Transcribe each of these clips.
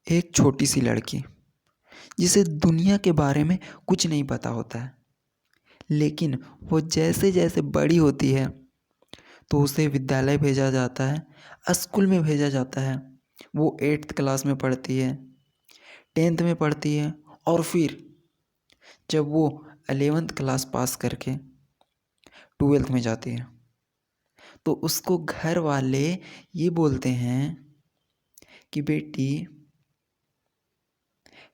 एक छोटी सी लड़की जिसे दुनिया के बारे में कुछ नहीं पता होता है, लेकिन वो जैसे जैसे बड़ी होती है तो उसे विद्यालय भेजा जाता है, स्कूल में भेजा जाता है। वो 8th क्लास में पढ़ती है, 10th में पढ़ती है और फिर जब वो 11th क्लास पास करके 12th में जाती है तो उसको घर वाले ये बोलते हैं कि बेटी,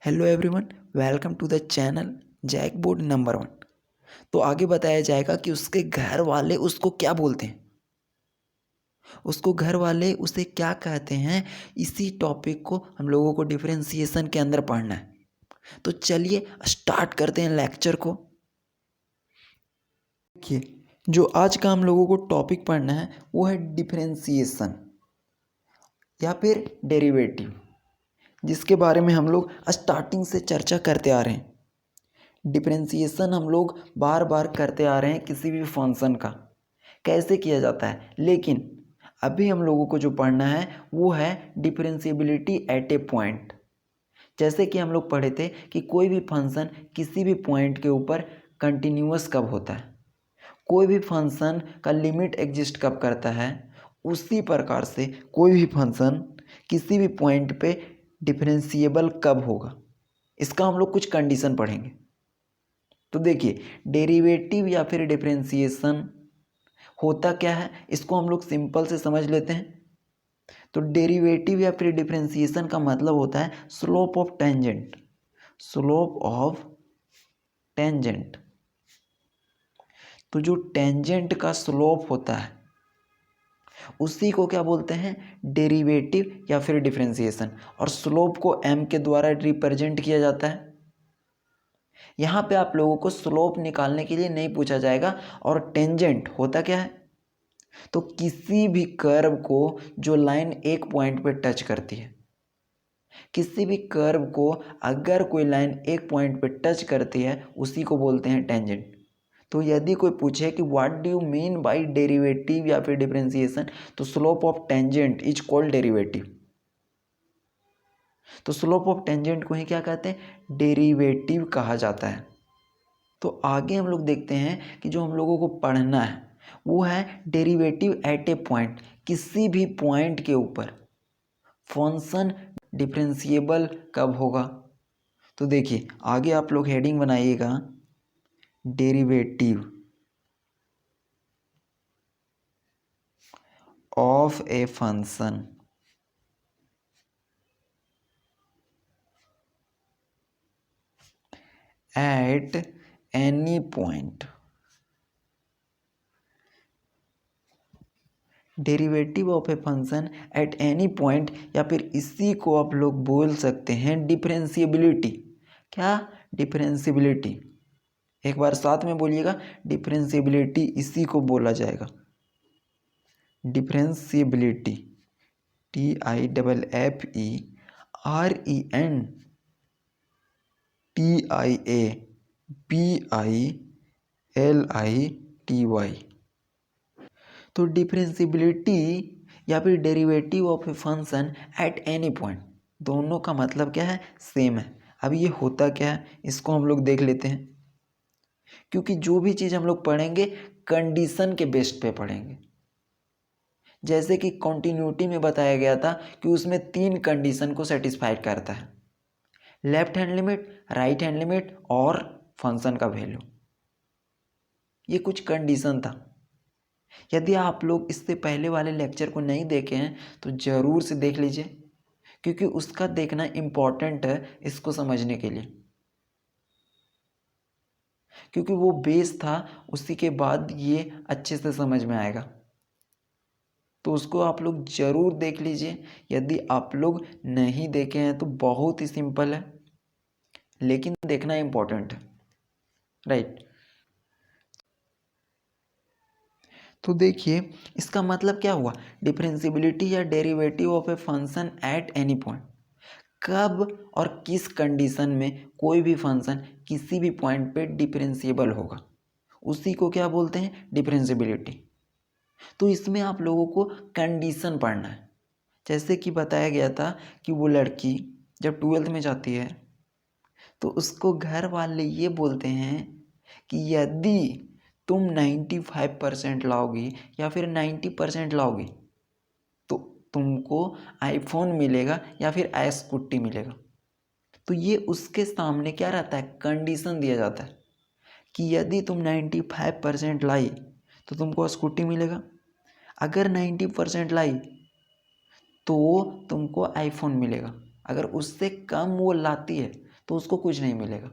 hello everyone, welcome to the channel jackboard number 1। तो आगे बताया जाएगा कि उसके घर वाले उसको क्या बोलते हैं, उसको घर वाले उसे क्या कहते हैं। इसी टॉपिक को हम लोगों को डिफरेंशिएशन के अंदर पढ़ना है। तो चलिए स्टार्ट करते हैं लेक्चर को। देखिए, जो आज का हम लोगों को टॉपिक पढ़ना है वो है डिफरेंशिएशन या फिर डेरिवेटिव, जिसके बारे में हम लोग स्टार्टिंग से चर्चा करते आ रहे हैं। डिफरेंशिएशन हम लोग बार बार करते आ रहे हैं किसी भी फंक्शन का कैसे किया जाता है, लेकिन अभी हम लोगों को जो पढ़ना है वो है डिफरेंशिएबिलिटी एट ए पॉइंट। जैसे कि हम लोग पढ़े थे कि कोई भी फंक्शन किसी भी पॉइंट के ऊपर कंटिन्यूअस कब होता है, कोई भी फंक्शन का लिमिट एग्जिस्ट कब करता है, उसी प्रकार से कोई भी फंक्शन किसी भी पॉइंट पे डिफरेंशिएबल कब होगा, इसका हम लोग कुछ कंडीशन पढ़ेंगे। तो देखिए, डेरिवेटिव या फिर डिफरेंशिएशन होता क्या है, इसको हम लोग सिंपल से समझ लेते हैं। तो डेरिवेटिव या फिर डिफरेंशिएशन का मतलब होता है slope of tangent. Slope of tangent, तो जो टेंजेंट का स्लोप होता है उसी को क्या बोलते हैं, डेरिवेटिव या फिर डिफरेंशिएशन। और स्लोप को m के द्वारा रिप्रेजेंट किया जाता है। यहाँ पे आप लोगों को स्लोप निकालने के लिए नहीं पूछा जाएगा। और टेंजेंट होता क्या है, तो किसी भी कर्व को जो लाइन एक पॉइंट पे टच करती है, किसी भी कर्व को अगर कोई लाइन एक पॉइंट पे टच करती है उसी को बोलते हैं टेंजेंट। तो यदि कोई पूछे कि what do you mean by derivative या फिर डिफरेंशिएशन, तो slope of tangent is called derivative. तो स्लोप ऑफ टेंजेंट को ही क्या कहते हैं, डेरिवेटिव कहा जाता है। तो आगे हम लोग देखते हैं कि जो हम लोगों को पढ़ना है वो है डेरिवेटिव एट ए पॉइंट। किसी भी पॉइंट के ऊपर फंक्शन डिफरेंशिएबल कब होगा। तो देखिए, आगे आप लोग हेडिंग बनाइएगा, derivative of a function at any point. Derivative of a function at any point, या फिर इसी को आप लोग बोल सकते हैं डिफरेंशिएबिलिटी। क्या, डिफरेंशिएबिलिटी। एक बार साथ में बोलिएगा, डिफरेंशिएबिलिटी इसी को बोला जाएगा, डिफरेंशिएबिलिटी। DIFFERENTIABILITY। तो डिफरेंशिएबिलिटी या फिर derivative of a function at any point, दोनों का मतलब क्या है, सेम है। अब ये होता क्या है इसको हम लोग देख लेते हैं, क्योंकि जो भी चीज़ हम लोग पढ़ेंगे कंडीशन के बेस्ड पे पढ़ेंगे। जैसे कि कॉन्टिन्यूटी में बताया गया था कि उसमें 3 कंडीशन को सेटिस्फाई करता है, left hand limit, right hand limit और फंक्शन का वैल्यू। ये कुछ कंडीशन था। यदि आप लोग इससे पहले वाले लेक्चर को नहीं देखे हैं तो ज़रूर से देख लीजिए, क्योंकि उसका देखना इम्पॉर्टेंट है इसको समझने के लिए, क्योंकि वो बेस था, उसी के बाद ये अच्छे से समझ में आएगा। तो उसको आप लोग ज़रूर देख लीजिए। यदि आप लोग नहीं देखे हैं तो बहुत ही सिंपल है, लेकिन देखना इम्पॉर्टेंट है, राइट। तो देखिए, इसका मतलब क्या हुआ, डिफरेंशिएबिलिटी या derivative of a function at any point. कब और किस कंडीशन में कोई भी फंक्शन किसी भी पॉइंट पे डिफरेंशिएबल होगा, उसी को क्या बोलते हैं, डिफरेंशिएबिलिटी। तो इसमें आप लोगों को कंडीशन पढ़ना है। जैसे कि बताया गया था कि वो लड़की जब 12th में जाती है तो उसको घर वाले ये बोलते हैं कि यदि तुम 95% लाओगी या फिर 90% लाओगी तो तुमको आईफोन मिलेगा या फिर स्कूटी मिलेगा। तो ये उसके सामने क्या रहता है, कंडीशन दिया जाता है कि यदि तुम 95% लाई तो तुमको स्कूटी मिलेगा, अगर 90% लाई तो तुमको आईफोन मिलेगा, अगर उससे कम वो लाती है तो उसको कुछ नहीं मिलेगा।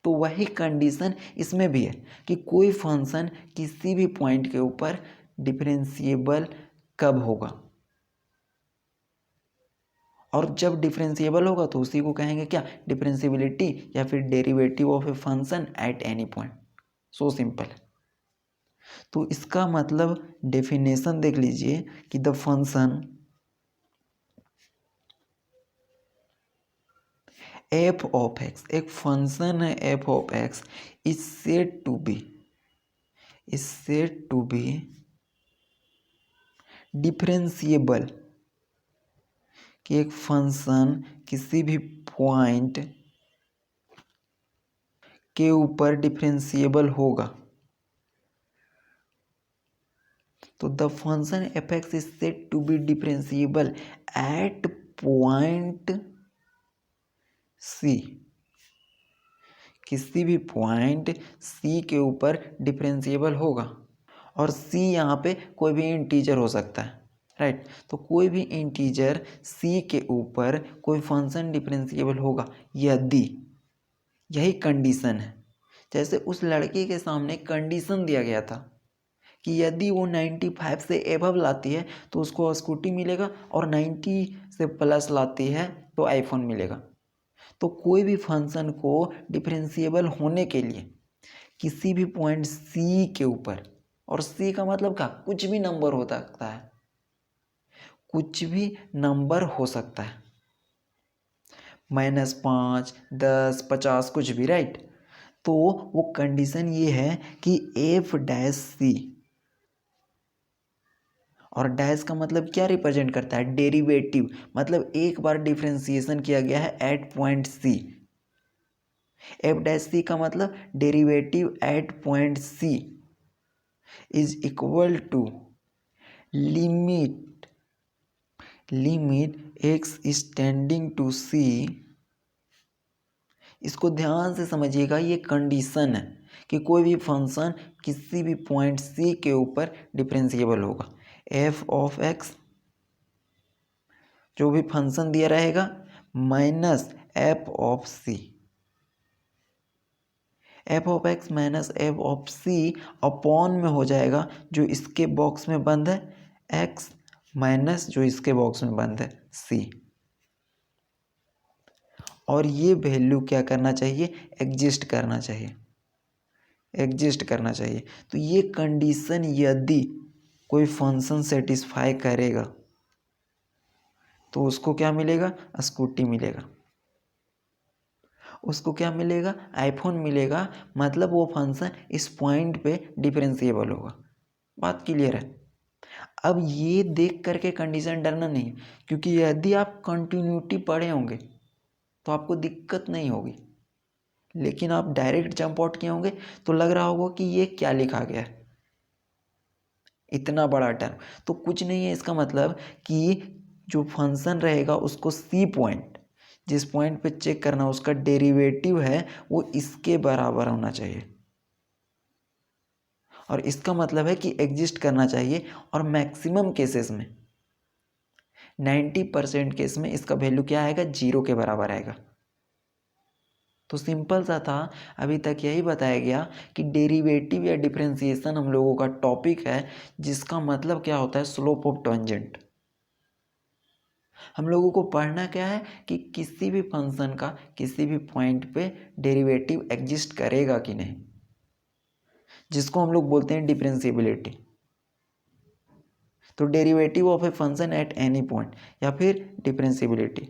तो वही कंडीशन इसमें भी है कि कोई फंक्शन किसी भी पॉइंट के ऊपर डिफरेंशिएबल कब होगा, और जब डिफरेंशिएबल होगा तो उसी को कहेंगे क्या, डिफरेंशिएबिलिटी या फिर derivative of a function at any point. So simple. तो इसका मतलब डेफिनेशन देख लीजिए कि the function F of X, एक फंक्शन है F of X, is said to be differentiable, कि एक फंक्शन किसी भी पॉइंट के ऊपर डिफरेंशिएबल होगा। तो the function F X is said to be differentiable at point C, किसी भी पॉइंट सी के ऊपर डिफरेंशिएबल होगा। और सी यहाँ पे कोई भी इंटीजर हो सकता है, राइट। तो कोई भी इंटीजर सी के ऊपर कोई फंक्शन डिफरेंशिएबल होगा यदि, यही कंडीशन है। जैसे उस लड़की के सामने कंडीशन दिया गया था कि यदि वो 95 से एबव लाती है तो उसको स्कूटी मिलेगा, और 90 से प्लस लाती है तो आईफोन मिलेगा। तो कोई भी फंक्शन को डिफरेंशिएबल होने के लिए किसी भी पॉइंट सी के ऊपर, और सी का मतलब क्या, कुछ भी नंबर हो सकता है, कुछ भी नंबर हो सकता है, -5, 10, 50, कुछ भी, राइट। तो वो कंडीशन ये है कि एफ डैश सी, और डैश का मतलब क्या रिप्रेजेंट करता है, डेरिवेटिव, मतलब एक बार डिफरेंशिएशन किया गया है at point C. F dash C का मतलब derivative at point C is equal to limit X is tending to C. इसको ध्यान से समझिएगा, ये कंडीशन है कि कोई भी फंक्शन किसी भी पॉइंट सी के ऊपर डिफरेंशिएबल होगा। एफ ऑफ एक्स, जो भी फंक्शन दिया रहेगा, minus F of C, F of X minus F of C upon में हो जाएगा जो इसके बॉक्स में बंद है एक्स, माइनस जो इसके बॉक्स में बंद है सी। और ये वैल्यू क्या करना चाहिए, एग्जिस्ट करना चाहिए, एग्जिस्ट करना चाहिए। तो ये कंडीशन यदि कोई फंक्शन सेटिस्फाई करेगा तो उसको क्या मिलेगा, स्कूटी मिलेगा, उसको क्या मिलेगा, आईफोन मिलेगा। मतलब वो फंक्शन इस पॉइंट पे डिफरेंशिएबल होगा। बात क्लियर है। अब ये देख करके कंडीशन डरना नहीं, क्योंकि यदि आप कंटिन्यूटी पढ़े होंगे तो आपको दिक्कत नहीं होगी, लेकिन आप डायरेक्ट जंप आउट किए होंगे तो लग रहा होगा कि ये क्या लिखा गया है, इतना बड़ा टर्म। तो कुछ नहीं है, इसका मतलब कि जो फंक्शन रहेगा उसको सी पॉइंट, जिस पॉइंट पे चेक करना उसका डेरिवेटिव है, वो इसके बराबर होना चाहिए। और इसका मतलब है कि एग्जिस्ट करना चाहिए। और मैक्सिमम केसेस में 90% केस में इसका वैल्यू क्या आएगा, 0 के बराबर आएगा। तो सिंपल सा था, अभी तक यही बताया गया कि डेरिवेटिव या डिफरेंशिएशन हम लोगों का टॉपिक है, जिसका मतलब क्या होता है, स्लोप ऑफ टेंजेंट। हम लोगों को पढ़ना क्या है कि किसी भी फंक्शन का किसी भी पॉइंट पे डेरिवेटिव एग्जिस्ट करेगा कि नहीं, जिसको हम लोग बोलते हैं डिफरेंशिएबिलिटी। तो derivative of a function at any point या फिर डिफरेंशिएबिलिटी।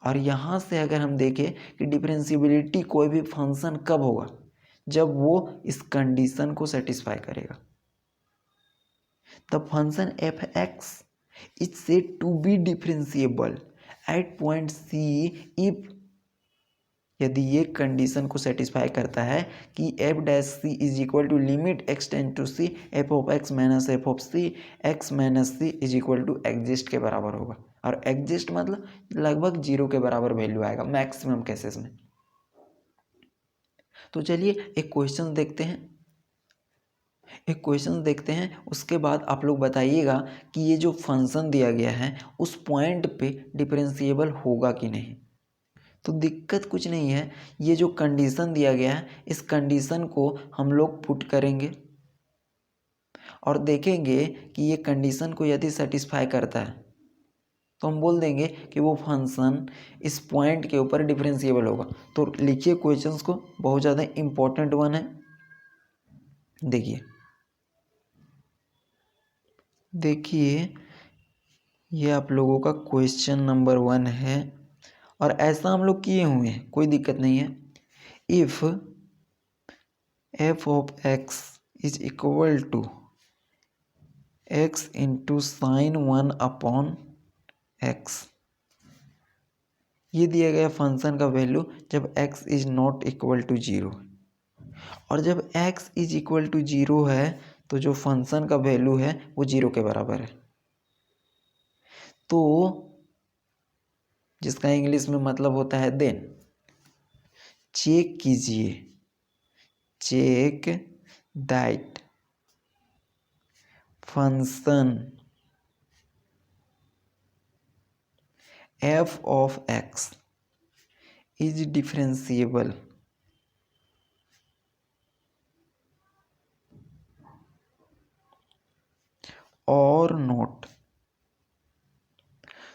और यहाँ से अगर हम देखें कि डिफरेंशिएबिलिटी कोई भी फंक्शन कब होगा, जब वो इस कंडीशन को सेटिस्फाई करेगा। The function F X is said to be differentiable at point C if यदि ये कंडीशन को सेटिस्फाई करता है कि F dash C is equal to limit X tend to C F of X minus F of C X minus C is equal to exist के बराबर होगा। और एग्जिस्ट मतलब लगभग 0 के बराबर वैल्यू आएगा मैक्सिमम केसेस में। तो चलिए एक क्वेश्चन देखते हैं उसके बाद आप लोग बताइएगा कि ये जो फंक्शन दिया गया है उस पॉइंट पे डिफरेंशिएबल होगा कि नहीं। तो दिक्कत कुछ नहीं है, ये जो कंडीशन दिया गया है इस कंडीशन को हम लोग पुट करेंगे और देखेंगे कि ये कंडीशन को यदि सेटिस्फाई करता है तो हम बोल देंगे कि वो फंक्शन इस पॉइंट के ऊपर डिफरेंशिएबल होगा। तो लिखिए क्वेश्चंस को, बहुत ज़्यादा इम्पोर्टेंट वन है। देखिए ये आप लोगों का क्वेश्चन नंबर 1 है और ऐसा हम लोग किए हुए हैं, कोई दिक्कत नहीं है। If F of X is equal to X into sine 1 upon X, ये दिया गया फंक्शन का वैल्यू जब x is not equal to 0, और जब x इज इक्वल टू 0 है तो जो फंक्शन का वैल्यू है वो 0 के बराबर है। तो जिसका इंग्लिश में मतलब होता है देन, चेक कीजिए, check that function f of x is differentiable और नॉट।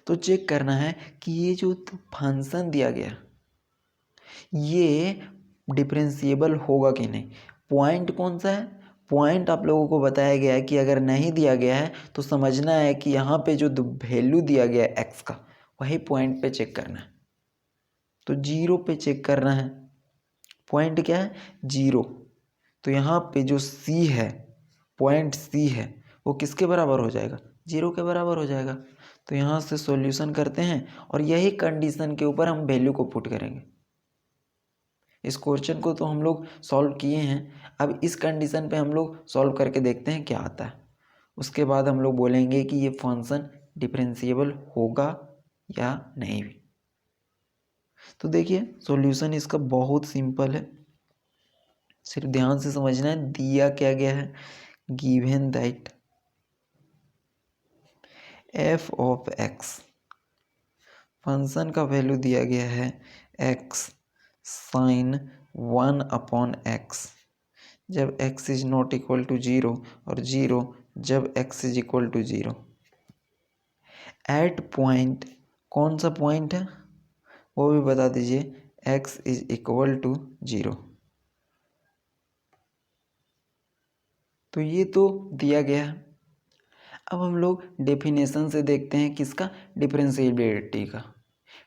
तो चेक करना है कि ये जो फंक्शन दिया गया ये डिफरेंशिएबल होगा कि नहीं। पॉइंट कौन सा है, पॉइंट आप लोगों को बताया गया है कि अगर नहीं दिया गया है तो समझना है कि यहाँ पे जो वैल्यू दिया गया है एक्स का वही पॉइंट पे चेक करना है। तो 0 पे चेक करना है, पॉइंट क्या है 0। तो यहाँ पे जो C है, पॉइंट C है, वो किसके बराबर हो जाएगा 0 के बराबर हो जाएगा। तो यहाँ से सॉल्यूशन करते हैं और यही कंडीशन के ऊपर हम वैल्यू को पुट करेंगे। इस क्वेश्चन को तो हम लोग सॉल्व किए हैं, अब इस कंडीशन पे हम लोग सॉल्व करके देखते हैं क्या आता है। उसके बाद हम लोग बोलेंगे कि ये फंक्शन डिफरेंशिएबल होगा या नहीं भी। तो देखिए सॉल्यूशन इसका बहुत सिंपल है, सिर्फ ध्यान से समझना है। दिया क्या गया है, given that F of X, function का वैल्यू दिया गया है एक्स साइन 1 अपॉन एक्स जब x is not equal to 0 और 0 जब x is equal to 0। At point, कौन सा पॉइंट है वो भी बता दीजिए, x इज इक्वल टू 0। तो ये तो दिया गया है। अब हम लोग डेफिनेशन से देखते हैं किसका, डिफरेंशिएबिलिटी का।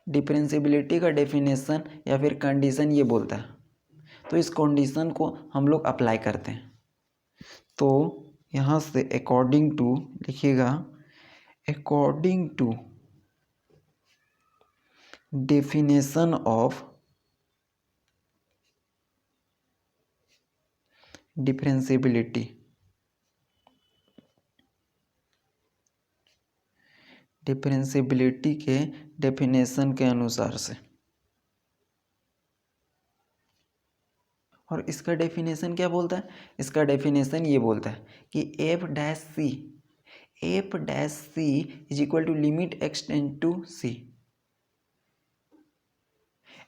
डिफरेंशिएबिलिटी का डेफिनेशन या फिर कंडीशन ये बोलता है, तो इस कंडीशन को हम लोग अप्लाई करते हैं। तो यहाँ से अकॉर्डिंग टू लिखिएगा, according to definition of differentiability, differentiability के डेफिनेशन के अनुसार से, और इसका डेफिनेशन क्या बोलता है, इसका डेफिनेशन ये बोलता है कि F dash C is equal to limit X tend to C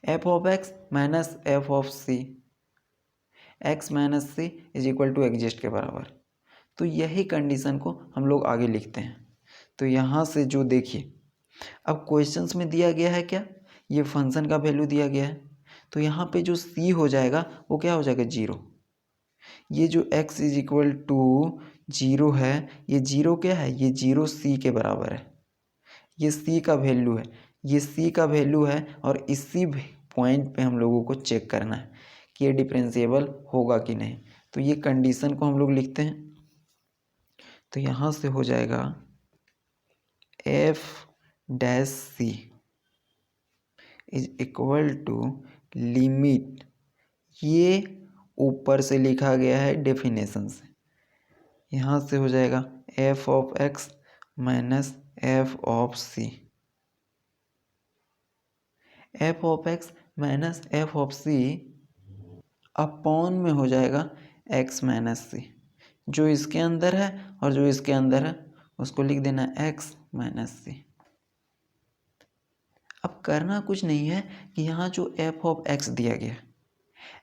F of X minus F of C X minus C is equal to exist के बराबर। तो यही कंडीशन को हम लोग आगे लिखते हैं। तो यहाँ से जो देखिए, अब क्वेश्चंस में दिया गया है क्या, ये फंक्शन का वैल्यू दिया गया है, तो यहाँ पे जो c हो जाएगा वो क्या हो जाएगा 0। ये जो x इज इक्वल टू 0 है, ये 0 क्या है, ये 0 c के बराबर है। ये c का वैल्यू है, ये c का वैल्यू है, और इसी पॉइंट पे हम लोगों को चेक करना है कि ये डिफरेंशिएबल होगा कि नहीं। तो ये कंडीशन को हम लोग लिखते हैं। तो यहाँ से हो जाएगा f dash C is equal to limit, ये ऊपर से लिखा गया है डेफिनेशन से, यहाँ से हो जाएगा F of X minus F of C, F of X minus F of C upon में हो जाएगा एक्स माइनस सी, जो इसके अंदर है और जो इसके अंदर है उसको लिख देना एक्स माइनस सी। अब करना कुछ नहीं है कि यहाँ जो एफ ऑफ एक्स दिया गया है,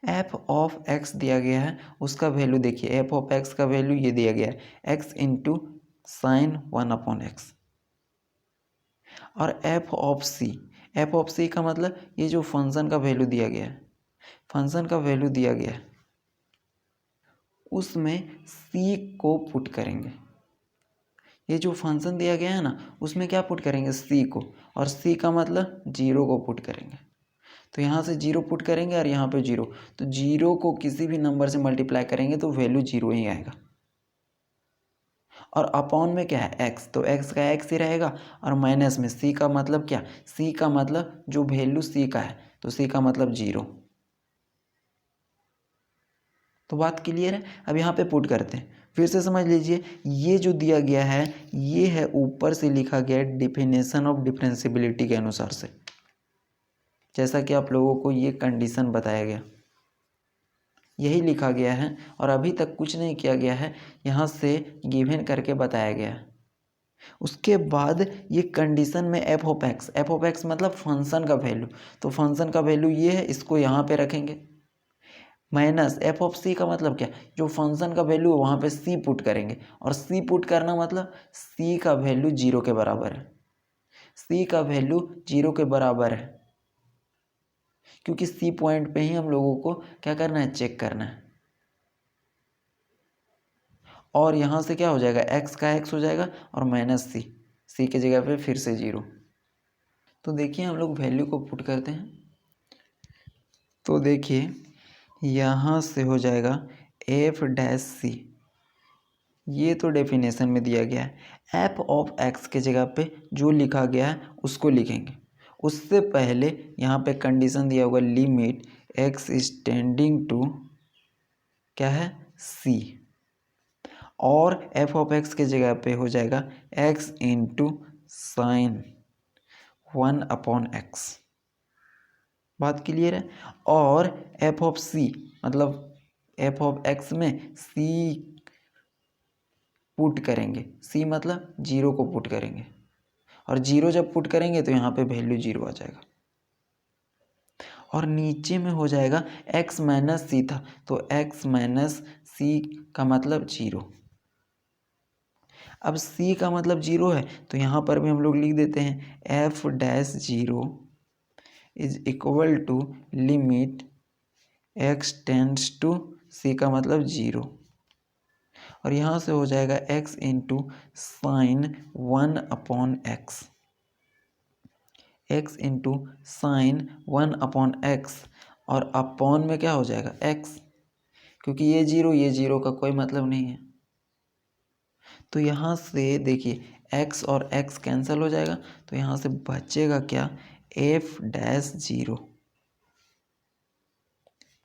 एफ ऑफ एक्स दिया गया है, उसका वैल्यू देखिए, एफ ऑफ एक्स का वैल्यू ये दिया गया है एक्स इंटू साइन 1/x, और F of C, F of C का मतलब ये जो फंक्शन का वैल्यू दिया गया है, फंक्शन का वैल्यू दिया गया है उसमें सी को पुट करेंगे, ये जो फंक्शन दिया गया है ना उसमें क्या पुट करेंगे, सी को, और सी का मतलब जीरो को पुट करेंगे। तो यहाँ से जीरो पुट करेंगे और यहाँ पे जीरो, तो जीरो को किसी भी नंबर से मल्टीप्लाई करेंगे तो वैल्यू जीरो ही आएगा। और अपॉन में क्या है एक्स, तो एक्स का एक्स ही रहेगा, और माइनस में सी का मतलब क्या, सी का मतलब जो वैल्यू सी का है तो सी का मतलब जीरो। तो बात क्लियर है। अब यहाँ पे पुट करते हैं, फिर से समझ लीजिए, ये जो दिया गया है ये है ऊपर से लिखा गया है डिफिनेशन ऑफ डिफरेंशिएबिलिटी के अनुसार से, जैसा कि आप लोगों को ये कंडीशन बताया गया, यही लिखा गया है और अभी तक कुछ नहीं किया गया है, यहाँ से गिवन करके बताया गया है। उसके बाद ये कंडीशन में एफ ऑफ एक्स मतलब फंक्शन का वैल्यू, तो फंक्शन का वैल्यू ये है, इसको यहाँ पे रखेंगे, माइनस एफ ऑफ सी का मतलब क्या, जो फंक्शन का वैल्यू है वहाँ पे सी पुट करेंगे, और सी पुट करना मतलब सी का वैल्यू जीरो के बराबर है, सी का वैल्यू जीरो के बराबर है, क्योंकि सी पॉइंट पे ही हम लोगों को क्या करना है, चेक करना है। और यहाँ से क्या हो जाएगा, एक्स का एक्स हो जाएगा और माइनस सी, सी की जगह पे फिर से जीरो। तो देखिए हम लोग वैल्यू को पुट करते हैं, तो देखिए यहाँ से हो जाएगा एफ डैश सी, ये तो डेफिनेशन में दिया गया है, एफ ऑफ एक्स के जगह पे जो लिखा गया है उसको लिखेंगे। उससे पहले यहाँ पे कंडीशन दिया होगा limit X is tending to क्या है, सी, और एफ ऑफ एक्स के जगह पे हो जाएगा एक्स इंटू साइन 1/x। बात क्लियर है। और एफ ऑफ सी मतलब एफ ऑफ एक्स में सी पुट करेंगे, सी मतलब जीरो को पुट करेंगे, और जीरो जब पुट करेंगे तो यहाँ पे वैल्यू जीरो आ जाएगा, और नीचे में हो जाएगा x माइनस सी था तो x माइनस सी का मतलब जीरो। अब c का मतलब जीरो है तो यहाँ पर भी हम लोग लिख देते हैं f dash zero is equal to limit x tends to c का मतलब जीरो, और यहाँ से हो जाएगा x into sine 1/x, x into sine 1/x, और अपॉन में क्या हो जाएगा x, क्योंकि ये जीरो का कोई मतलब नहीं है। तो यहाँ से देखिए x और x कैंसिल हो जाएगा, तो यहाँ से बचेगा क्या, f डैश जीरो,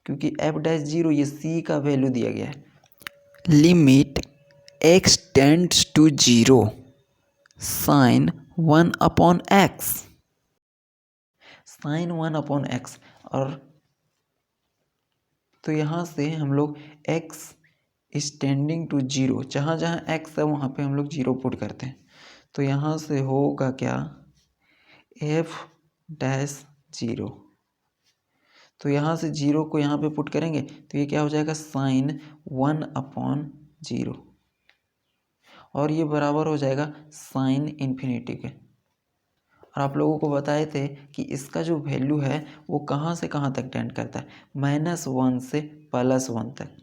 क्योंकि f डैश जीरो ये c का वैल्यू दिया गया है। Limit x tends to zero sine 1/x, sine 1/x, और तो यहाँ से हम लोग x is tending to zero, जहाँ जहाँ x है वहाँ पे हम लोग जीरो पुट करते हैं, तो यहाँ से होगा क्या, f डैश जीरो, तो यहाँ से जीरो को यहाँ पे पुट करेंगे तो ये क्या हो जाएगा, साइन 1/0, और ये बराबर हो जाएगा साइन इन्फिनिटी के। और आप लोगों को बताए थे कि इसका जो वैल्यू है वो कहाँ से कहाँ तक टेंड करता है, -1 से +1 तक,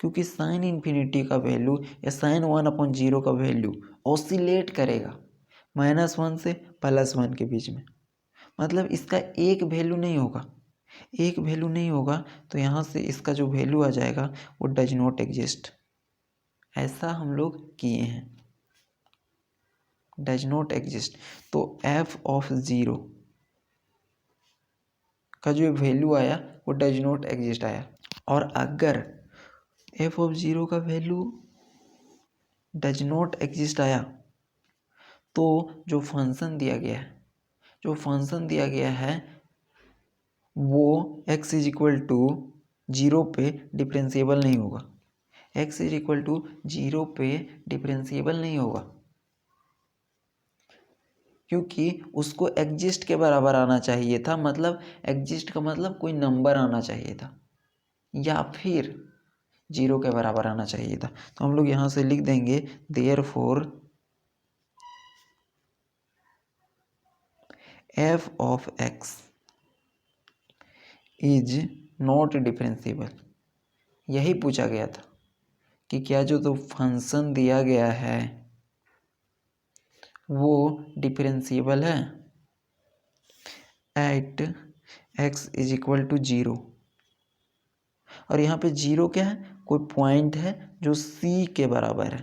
क्योंकि साइन इन्फिनिटी का वैल्यू या साइन 1/0 का वैल्यू ऑसिलेट करेगा -1 से +1 के बीच में, मतलब इसका एक वैल्यू नहीं होगा, एक वैल्यू नहीं होगा, तो यहाँ से इसका जो वैल्यू आ जाएगा वो डज नॉट एग्जिस्ट, ऐसा हम लोग किए हैं, डज नॉट एग्जिस्ट। तो एफ ऑफ ज़ीरो का जो वैल्यू आया वो डज नॉट एग्जिस्ट आया। और अगर एफ ऑफ ज़ीरो का वैल्यू डज नॉट एग्जिस्ट आया तो जो फंक्शन दिया गया है वो x is equal to zero पे डिफरेंशिएबल नहीं होगा। x is equal to zero पे डिफरेंशिएबल नहीं होगा क्योंकि उसको एग्जिस्ट के बराबर आना चाहिए था। मतलब एग्जिस्ट का मतलब कोई नंबर आना चाहिए था या फिर जीरो के बराबर आना चाहिए था। तो हम लोग यहाँ से लिख देंगे therefore f of x is not differentiable. यही पूछा गया था कि क्या जो तो फंक्शन दिया गया है वो डिफरेंशिएबल है at x is equal to zero. और यहाँ पे जीरो क्या है, कोई पॉइंट है जो c के बराबर है।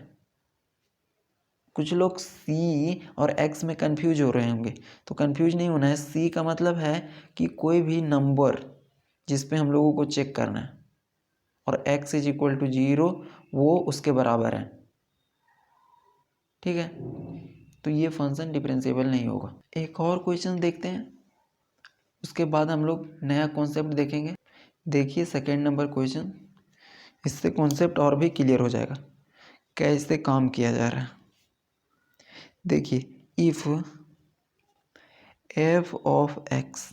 कुछ लोग c और x में कंफ्यूज हो रहे होंगे, तो कंफ्यूज नहीं होना है। c का मतलब है कि कोई भी नंबर जिस पे हम लोगों को चेक करना है, और x is equal to zero वो उसके बराबर है। ठीक है, तो ये फंक्शन डिफरेंशिएबल नहीं होगा। एक और क्वेश्चन देखते हैं, उसके बाद हम लोग नया कॉन्सेप्ट देखेंगे। देखिए सेकेंड नंबर क्वेश्चन, इससे कॉन्सेप्ट और भी क्लियर हो जाएगा कैसे काम किया जा रहा है। देखिए, if F of X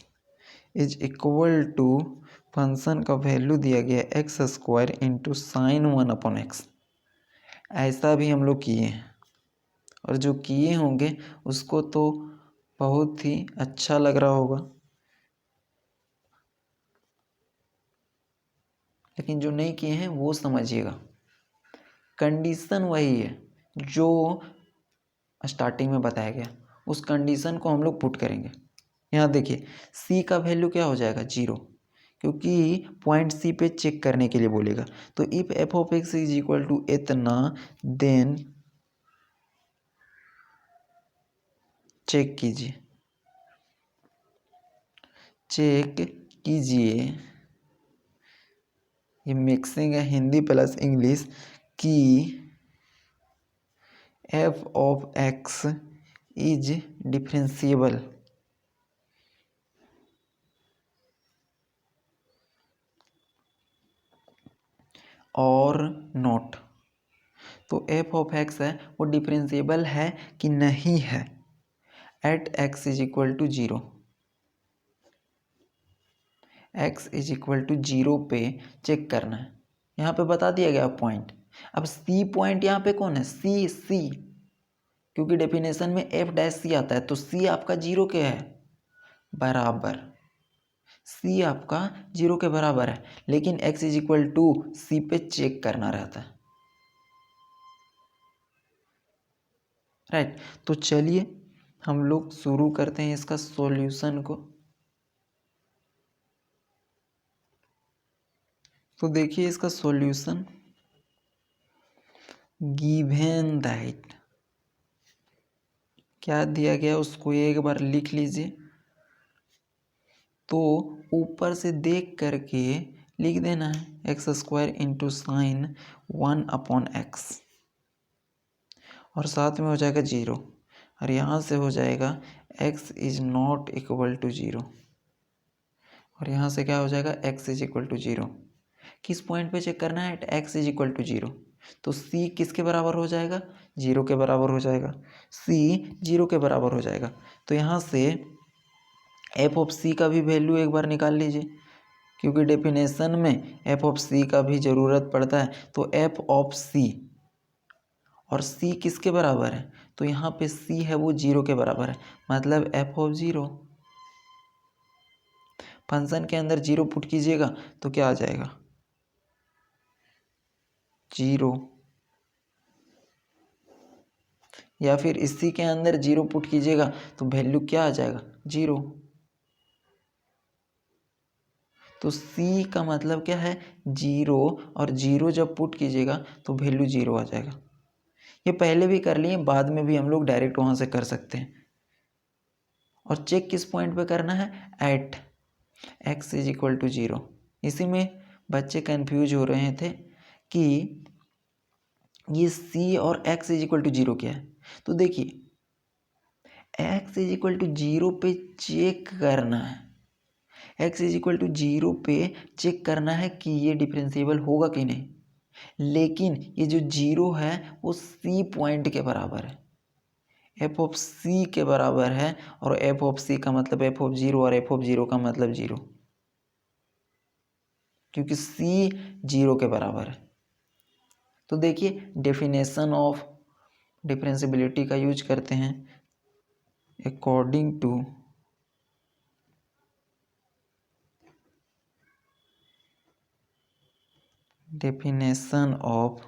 is equal to function का वैल्यू दिया गया X square into sine one upon X. ऐसा भी हम लोग किए हैं, और जो किए होंगे उसको तो बहुत ही अच्छा लग रहा होगा, लेकिन जो नहीं किए हैं वो समझिएगा। कंडीशन वही है जो स्टार्टिंग में बताया गया, उस कंडीशन को हम लोग पुट करेंगे। यहाँ देखिए c का वैल्यू क्या हो जाएगा, जीरो, क्योंकि पॉइंट c पे चेक करने के लिए बोलेगा। तो if F of X is equal to इतना, देन चेक कीजिए, ये मिक्सिंग है हिंदी प्लस इंग्लिश, कि F of X is differentiable और नॉट। तो एफ ऑफ एक्स है वो डिफरेंशिएबल है कि नहीं है at x is equal to zero. X is equal to zero पे चेक करना है। यहाँ पे बता दिया गया पॉइंट। अब सी पॉइंट यहाँ पे कौन है, सी, क्योंकि डेफिनेशन में एफ डैश सी आता है, तो सी आपका जीरो के है बराबर, सी आपका जीरो के बराबर है, लेकिन एक्स इज इक्वल टू सी पे चेक करना रहता है। राइट, तो चलिए हम लोग शुरू करते हैं इसका सॉल्यूशन को। तो देखिए इसका सॉल्यूशन, गिवन दैट, क्या दिया गया उसको एक बार लिख लीजिए। तो ऊपर से देख करके लिख देना है x square into sine one upon X, और साथ में हो जाएगा जीरो, और यहाँ से हो जाएगा x is not equal to zero, और यहाँ से क्या हो जाएगा x is equal to zero. किस पॉइंट पे चेक करना है, x is equal to zero, तो c किसके बराबर हो जाएगा, जीरो के बराबर हो जाएगा, c जीरो के बराबर हो जाएगा। तो यहाँ से f ऑफ c का भी वैल्यू एक बार निकाल लीजिए, क्योंकि डेफिनेशन में f ऑफ c का भी ज़रूरत पड़ता है। तो f ऑफ c, और c किसके बराबर है, तो यहाँ पे c है वो जीरो के बराबर है, मतलब f ऑफ जीरो। फंक्शन के अंदर जीरो पुट कीजिएगा तो क्या आ जाएगा, जीरो, या फिर इसी के अंदर जीरो पुट कीजिएगा तो वैल्यू क्या आ जाएगा, जीरो। तो c का मतलब क्या है, जीरो, और जीरो जब पुट कीजिएगा तो वैल्यू जीरो आ जाएगा। ये पहले भी कर लिए, बाद में भी हम लोग डायरेक्ट वहाँ से कर सकते हैं। और चेक किस पॉइंट पे करना है, at, x is equal to 0। इसी में बच्चे कंफ्यूज हो रहे थे कि ये c और x इज इक्वल टू 0 क्या है। तो देखिए x इज इक्वल टू 0 पे चेक करना है, x इज इक्वल टू 0 पे चेक करना है कि ये डिफरेंशिएबल होगा कि नहीं। लेकिन ये जो 0 है वो c पॉइंट के बराबर है, एफ ऑफ सी के बराबर है। और एफ ऑफ सी का मतलब एफ ऑफ 0 और एफ ऑफ 0 का मतलब 0, क्योंकि सी 0 के बराबर है। तो देखिए डेफिनेशन ऑफ डिफरेंशिएबिलिटी का यूज करते हैं। According to definition of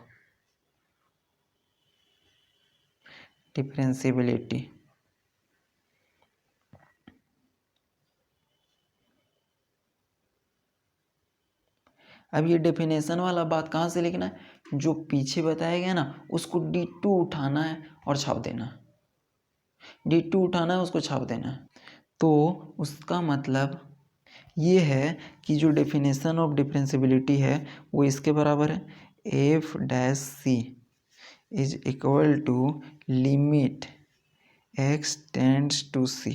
differentiability, अब ये डेफिनेशन वाला बात कहाँ से लिखना है, जो पीछे बताया गया ना उसको D2 उठाना है और छाप देना है। D2 उठाना है, उसको छाप देना है। तो उसका मतलब ये है कि जो डेफिनेशन ऑफ डिफरेंशिएबिलिटी है वो इसके बराबर है, F dash C is equal to limit X tends to C,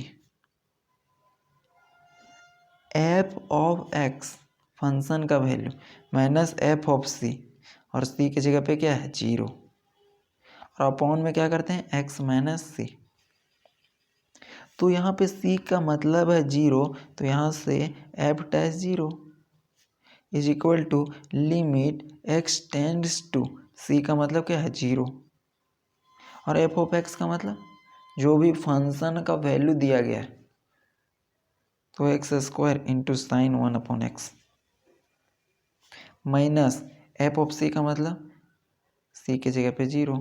F of X function का वैल्यू माइनस एफ ऑफ सी, और सी की जगह पे क्या है 0, और अपॉन में क्या करते हैं एक्स माइनस सी। तो यहाँ पे सी का मतलब है 0, तो यहाँ से F dash 0 is equal to limit X tends to, C का मतलब क्या है 0, और एफ ऑफ एक्स का मतलब जो भी फंक्शन का वैल्यू दिया गया है, तो X square into sine 1 upon X, minus F of C का मतलब सी की जगह पे 0,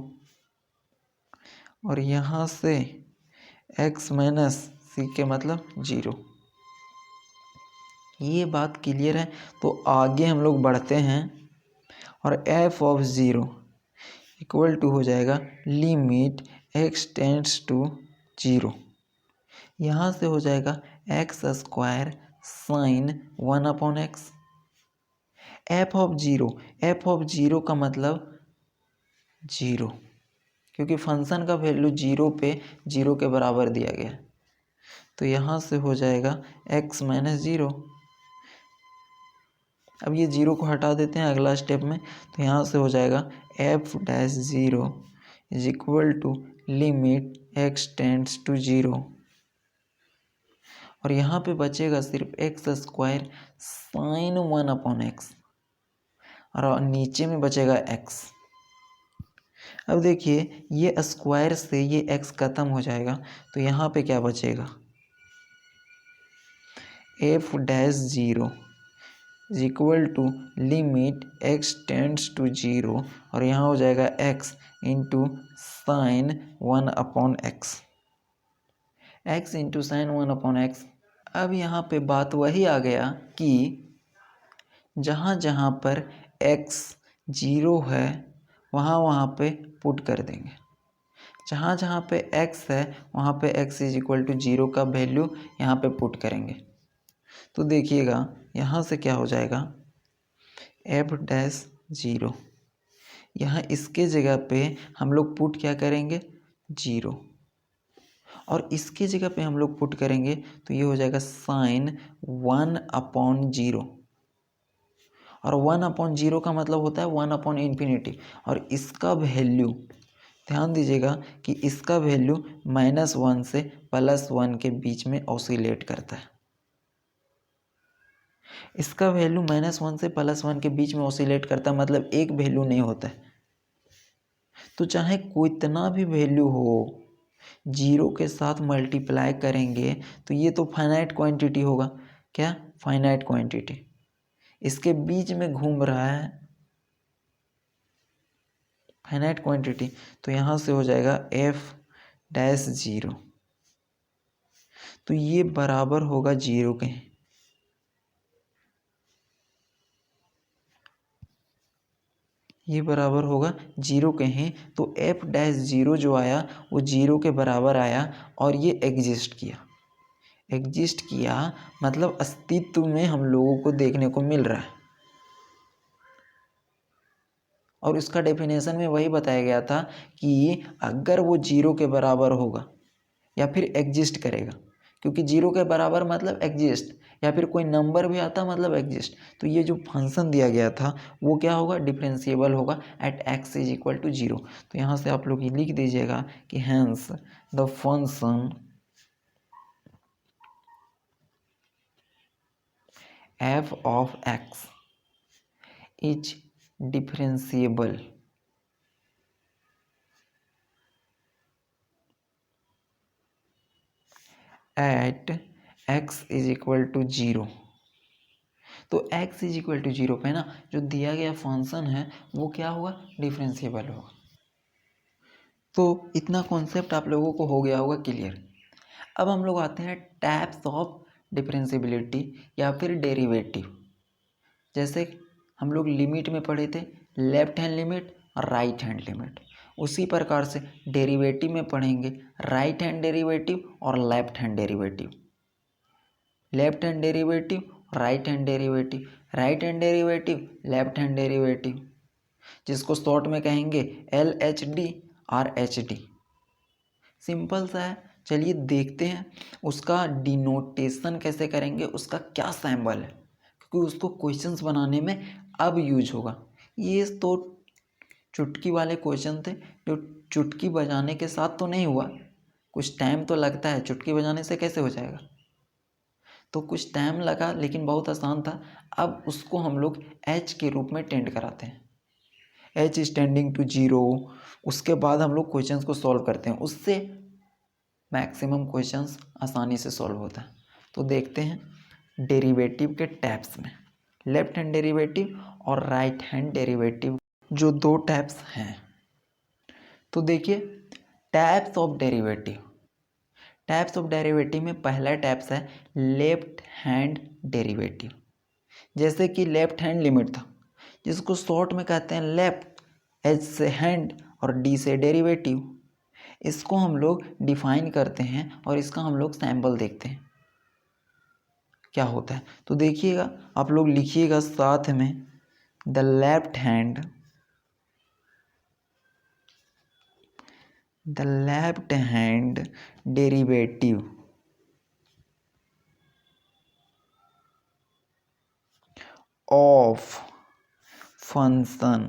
और यहाँ से x माइनस सी के मतलब 0। ये बात क्लियर है। तो आगे हम लोग बढ़ते हैं और f ऑफ 0 इक्वल टू हो जाएगा लिमिट x टेंड्स टू 0, यहाँ से हो जाएगा x square sine 1 upon x. F of 0 का मतलब 0, क्योंकि फंक्शन का वैल्यू 0 पे 0 के बराबर दिया गया है। तो यहाँ से हो जाएगा x माइनस 0। अब ये 0 को हटा देते हैं अगला स्टेप में, तो यहाँ से हो जाएगा f dash 0 is equal to limit x tends to 0, और यहाँ पे बचेगा सिर्फ X square sine 1 upon X, और नीचे में बचेगा x। अब देखिए ये स्क्वायर से ये x खत्म हो जाएगा, तो यहाँ पे क्या बचेगा f dash 0 is equal to limit x tends to 0, और यहाँ हो जाएगा x into sine 1 upon X, x into sine 1 upon X. अब यहाँ पे बात वही आ गया कि जहाँ जहाँ पर x 0 है वहाँ पे पुट कर देंगे, जहाँ जहाँ पे x है वहाँ पे x इज इक्वल टू 0 का वैल्यू यहाँ पे पुट करेंगे। तो देखिएगा यहाँ से क्या हो जाएगा f डैश 0, यहाँ इसके जगह पे हम लोग पुट क्या करेंगे 0, और इसके जगह पे हम लोग पुट करेंगे तो ये हो जाएगा साइन 1 अपॉन 0, और 1 अपॉन 0 का मतलब होता है 1 अपॉन इन्फिनिटी, और इसका वैल्यू ध्यान दीजिएगा कि इसका वैल्यू -1 से +1 के बीच में ऑसिलेट करता है। इसका वैल्यू -1 से +1 के बीच में ऑसिलेट करता है, मतलब एक वैल्यू नहीं होता है। तो चाहे कोई इतना भी वैल्यू हो, 0 के साथ मल्टीप्लाई करेंगे तो ये तो फाइनाइट क्वांटिटी होगा। क्या फाइनाइट क्वांटिटी, इसके बीच में घूम रहा है फाइनाइट क्वांटिटी। तो यहाँ से हो जाएगा f डैश 0, तो ये बराबर होगा 0 के, ये बराबर होगा 0 के हैं। तो f डैश 0 जो आया वो 0 के बराबर आया, और ये एग्जिस्ट किया। एग्जिस्ट किया मतलब अस्तित्व में हम लोगों को देखने को मिल रहा है। और उसका डेफिनेशन में वही बताया गया था कि अगर वो जीरो के बराबर होगा या फिर एग्जिस्ट करेगा, क्योंकि जीरो के बराबर मतलब एग्जिस्ट, या फिर कोई नंबर भी आता मतलब एग्जिस्ट, तो ये जो फंक्शन दिया गया था वो क्या होगा, डिफरेंशिएबल होगा at x is equal to zero. तो यहाँ से आप लोग ये लिख दीजिएगा कि hence the function F of X is differentiable at x is equal to zero. तो x is equal to zero पे ना जो दिया गया फंक्शन है वो क्या होगा, डिफरेंशिएबल होगा। तो इतना कॉन्सेप्ट आप लोगों को हो गया होगा क्लियर। अब हम लोग आते हैं टाइप्स ऑफ डिफरेंशिएबिलिटी या फिर डेरिवेटिव। जैसे हम लोग लिमिट में पढ़े थे, लेफ्ट हैंड लिमिट और राइट हैंड लिमिट, उसी प्रकार से डेरिवेटिव में पढ़ेंगे राइट हैंड डेरिवेटिव और left hand derivative. Left hand derivative, right hand derivative, right hand derivative, left hand derivative, जिसको शॉर्ट में कहेंगे LHD और HD। सिंपल सा है, चलिए देखते हैं उसका डिनोटेशन कैसे करेंगे, उसका क्या सिंबल है, क्योंकि उसको क्वेश्चंस बनाने में अब यूज होगा। ये तो चुटकी वाले क्वेश्चन थे जो चुटकी बजाने के साथ तो नहीं हुआ, कुछ टाइम तो लगता है, चुटकी बजाने से कैसे हो जाएगा, तो कुछ टाइम लगा लेकिन बहुत आसान था। अब उसको हम लोग H के रूप में टेंड कराते हैं, H स्टैंडिंग टू जीरो। उसके बाद हम लोग क्वेश्चंस को सॉल्व करते हैं, उससे मैक्सिमम क्वेश्चंस आसानी से सॉल्व होता है। तो देखते हैं डेरिवेटिव के टाइप्स में, लेफ्ट हैंड डेरिवेटिव और राइट हैंड डेरिवेटिव जो दो टाइप्स हैं। तो देखिए types of derivative, types of derivative में पहला टाइप्स है लेफ्ट हैंड डेरिवेटिव। जैसे कि लेफ्ट हैंड लिमिट था जिसको शॉर्ट में कहते हैं लेफ्ट, H से हैंड और D से डेरिवेटिव। इसको हम लोग डिफाइन करते हैं और इसका हम लोग सैंपल देखते हैं क्या होता है। तो देखिएगा आप लोग लिखिएगा साथ में, the left hand derivative of function,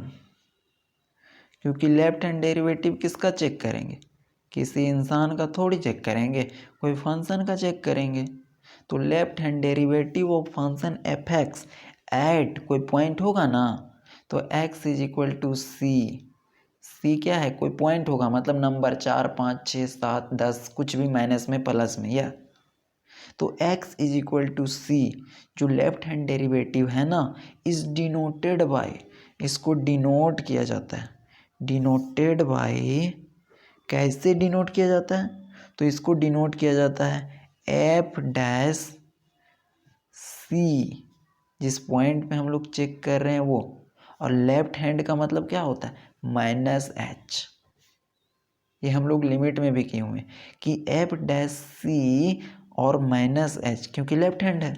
क्योंकि लेफ्ट हैंड डेरिवेटिव किसका चेक करेंगे, किसी इंसान का थोड़ी चेक करेंगे, कोई फंक्शन का चेक करेंगे। तो left hand derivative of function F X at कोई पॉइंट होगा ना, तो x is equal to C क्या है, कोई पॉइंट होगा मतलब नंबर 4 5 6 7 10 कुछ भी माइनस में प्लस में, या तो x इज इक्वल टू सी जो लेफ्ट हैंड डेरिवेटिव है ना इज डिनोटेड बाय, इसको डिनोट किया जाता है, डिनोटेड बाय, कैसे डिनोट किया जाता है, तो इसको डिनोट किया जाता है एफ डैश सी, जिस पॉइंट पे हम लोग चेक कर रहे हैं वो, और लेफ्ट हैंड का मतलब क्या होता है -h। ये हम लोग लिमिट में भी किए हुए हैं कि एफ डैश सी और -h, क्योंकि लेफ्ट हैंड है।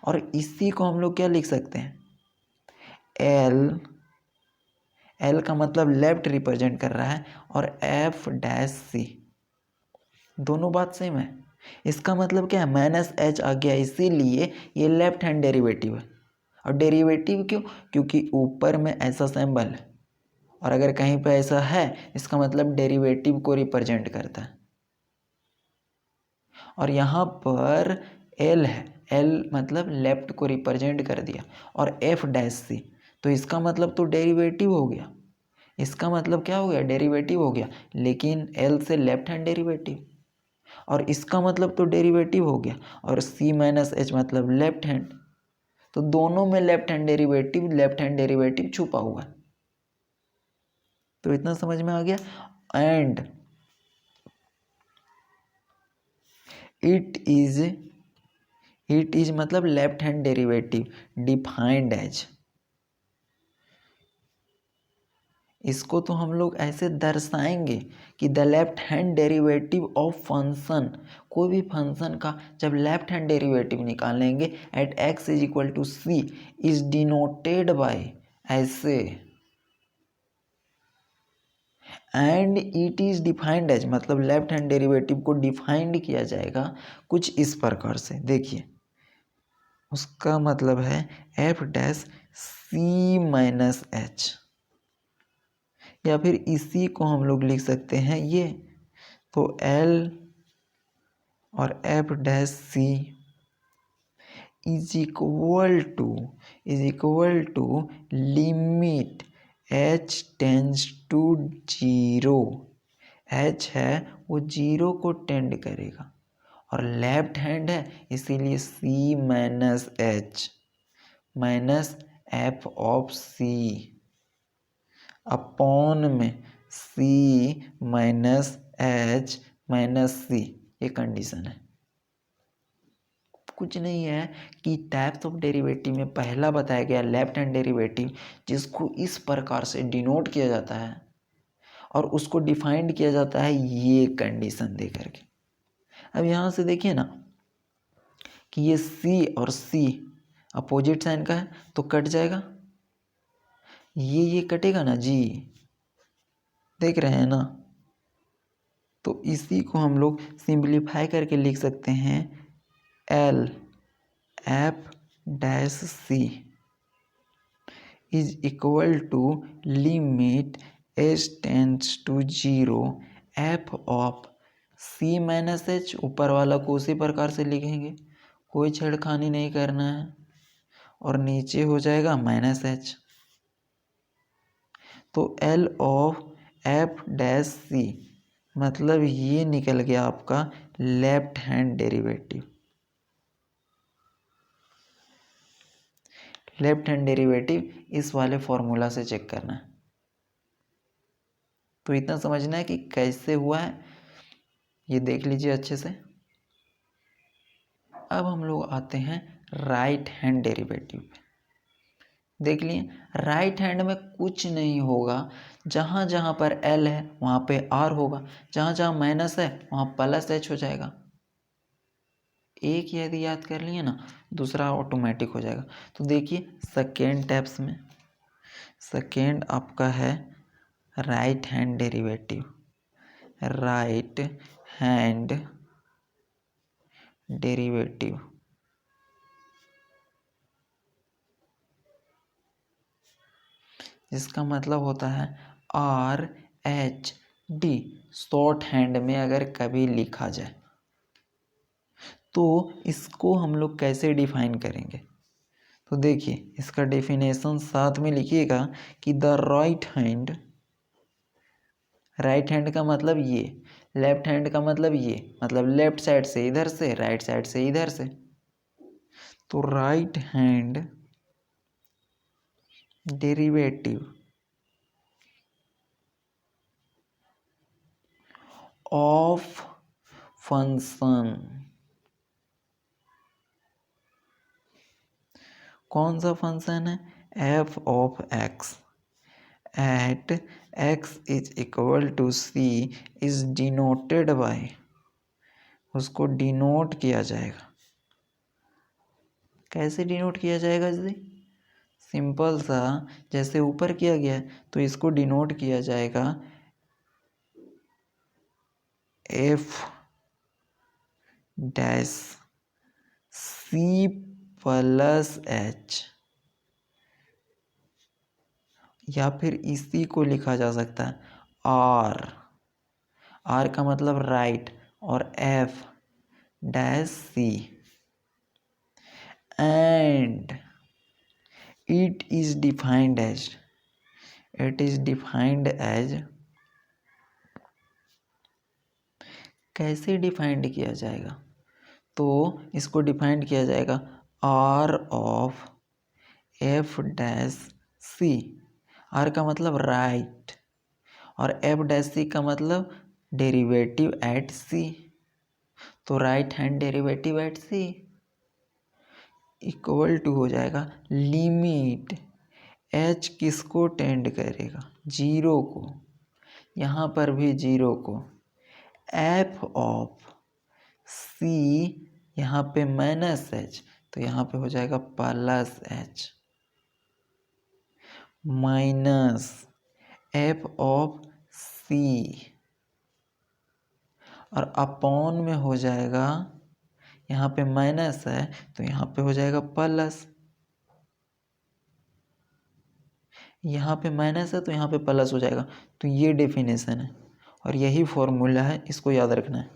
और इसी को हम लोग क्या लिख सकते हैं, एल का मतलब लेफ्ट रिप्रेजेंट कर रहा है और एफ डैश सी, दोनों बात सेम है। इसका मतलब क्या है, -h आ गया, इसीलिए ये लेफ्ट हैंड डेरिवेटिव है। और डेरिवेटिव क्यों, क्योंकि ऊपर में ऐसा सिंबल है और अगर कहीं पे ऐसा है इसका मतलब डेरिवेटिव को रिप्रेजेंट करता है। और यहाँ पर एल है, एल मतलब लेफ्ट को रिप्रेजेंट कर दिया, और एफ डैश सी, तो इसका मतलब तो डेरिवेटिव हो गया, इसका मतलब क्या हो गया, डेरिवेटिव हो गया, लेकिन एल से लेफ्ट हैंड डेरिवेटिव, और इसका मतलब तो डेरिवेटिव हो गया, और C-H मतलब लेफ्ट हैंड, तो दोनों में लेफ्ट हैंड डेरिवेटिव छुपा हुआ है। तो इतना समझ में आ गया। एंड इट इज मतलब left hand derivative defined as, इसको तो हम लोग ऐसे दर्शाएंगे कि the left hand derivative of function, कोई भी फंक्शन का जब लेफ्ट हैंड डेरिवेटिव निकालेंगे at x is equal to C is denoted by ऐसे, and it is defined as, मतलब लेफ्ट हैंड डेरिवेटिव को डिफाइंड किया जाएगा कुछ इस प्रकार से। देखिए उसका मतलब है एफ डैश सी माइनस एच, या फिर इसी को हम लोग लिख सकते हैं ये, तो एल और F dash C is equal to limit H tends to zero, H है वो जीरो को टेंड करेगा और लेफ्ट हैंड है इसीलिए C minus H minus F of C upon में C minus H minus C, ये कंडीशन है। कुछ नहीं है कि टाइप्स ऑफ डेरिवेटिव में पहला बताया गया लेफ्ट हैंड डेरिवेटिव, जिसको इस प्रकार से डिनोट किया जाता है और उसको डिफाइंड किया जाता है ये कंडीशन दे करके। अब यहाँ से देखिए ना कि ये सी और सी अपोजिट साइन का है तो कट जाएगा, ये कटेगा ना जी, देख रहे हैं ना। तो इसी को हम लोग सिंप्लीफाई करके लिख सकते हैं L F dash C is equal to limit H tends to zero F of C minus H, ऊपर वाला को उसी प्रकार से लिखेंगे, कोई छेड़खानी नहीं करना है, और नीचे हो जाएगा माइनस एच। तो एल ऑफ एफ डैश सी मतलब ये निकल गया आपका left hand derivative. Left hand derivative इस वाले फॉर्मूला से चेक करना है। तो इतना समझना है कि कैसे हुआ है, ये देख लीजिए अच्छे से। अब हम लोग आते हैं राइट हैंड डेरिवेटिव पे। देख लिए राइट हैंड में कुछ नहीं होगा, जहाँ जहाँ पर एल है वहाँ पे आर होगा, जहाँ जहाँ माइनस है वहाँ प्लस एच हो जाएगा। एक यदि याद कर लिए ना दूसरा ऑटोमेटिक हो जाएगा। तो देखिए सेकेंड टैप्स में सेकेंड आपका है right hand derivative, right hand derivative जिसका मतलब होता है R H D, short hand में अगर कभी लिखा जाए तो इसको हम लोग कैसे डिफाइन करेंगे। तो देखिए इसका डेफिनेशन साथ में लिखिएगा कि द राइट हैंड का मतलब ये, लेफ्ट हैंड का मतलब ये, मतलब लेफ्ट साइड से इधर से, राइट साइड से इधर से। तो right hand derivative of function, कौन सा फंक्शन है, F of X at x is equal to C is denoted by, उसको डिनोट किया जाएगा। कैसे डिनोट किया जाएगा जी, सिंपल सा, जैसे ऊपर किया गया तो इसको डिनोट किया जाएगा F dash C plus H, या फिर इसी को लिखा जा सकता है आर का मतलब राइट और F dash C and it is defined as, कैसे डिफाइंड किया जाएगा, तो इसको डिफाइंड किया जाएगा R of F dash C, R का मतलब राइट और एफ डैश सी का मतलब डेरिवेटिव एट सी, तो right hand derivative at C equal to हो जाएगा लिमिट एच किसको टेंड करेगा, जीरो को, यहाँ पर भी जीरो को, एफ ऑफ सी यहाँ पे माइनस एच, तो यहाँ पे हो जाएगा plus H minus F of सी, और अपॉन में हो जाएगा, यहाँ पे माइनस है तो यहाँ पे हो जाएगा प्लस, यहाँ पे माइनस है तो यहाँ पे प्लस हो जाएगा। तो ये डेफिनेशन है और यही फॉर्मूला है, इसको याद रखना है।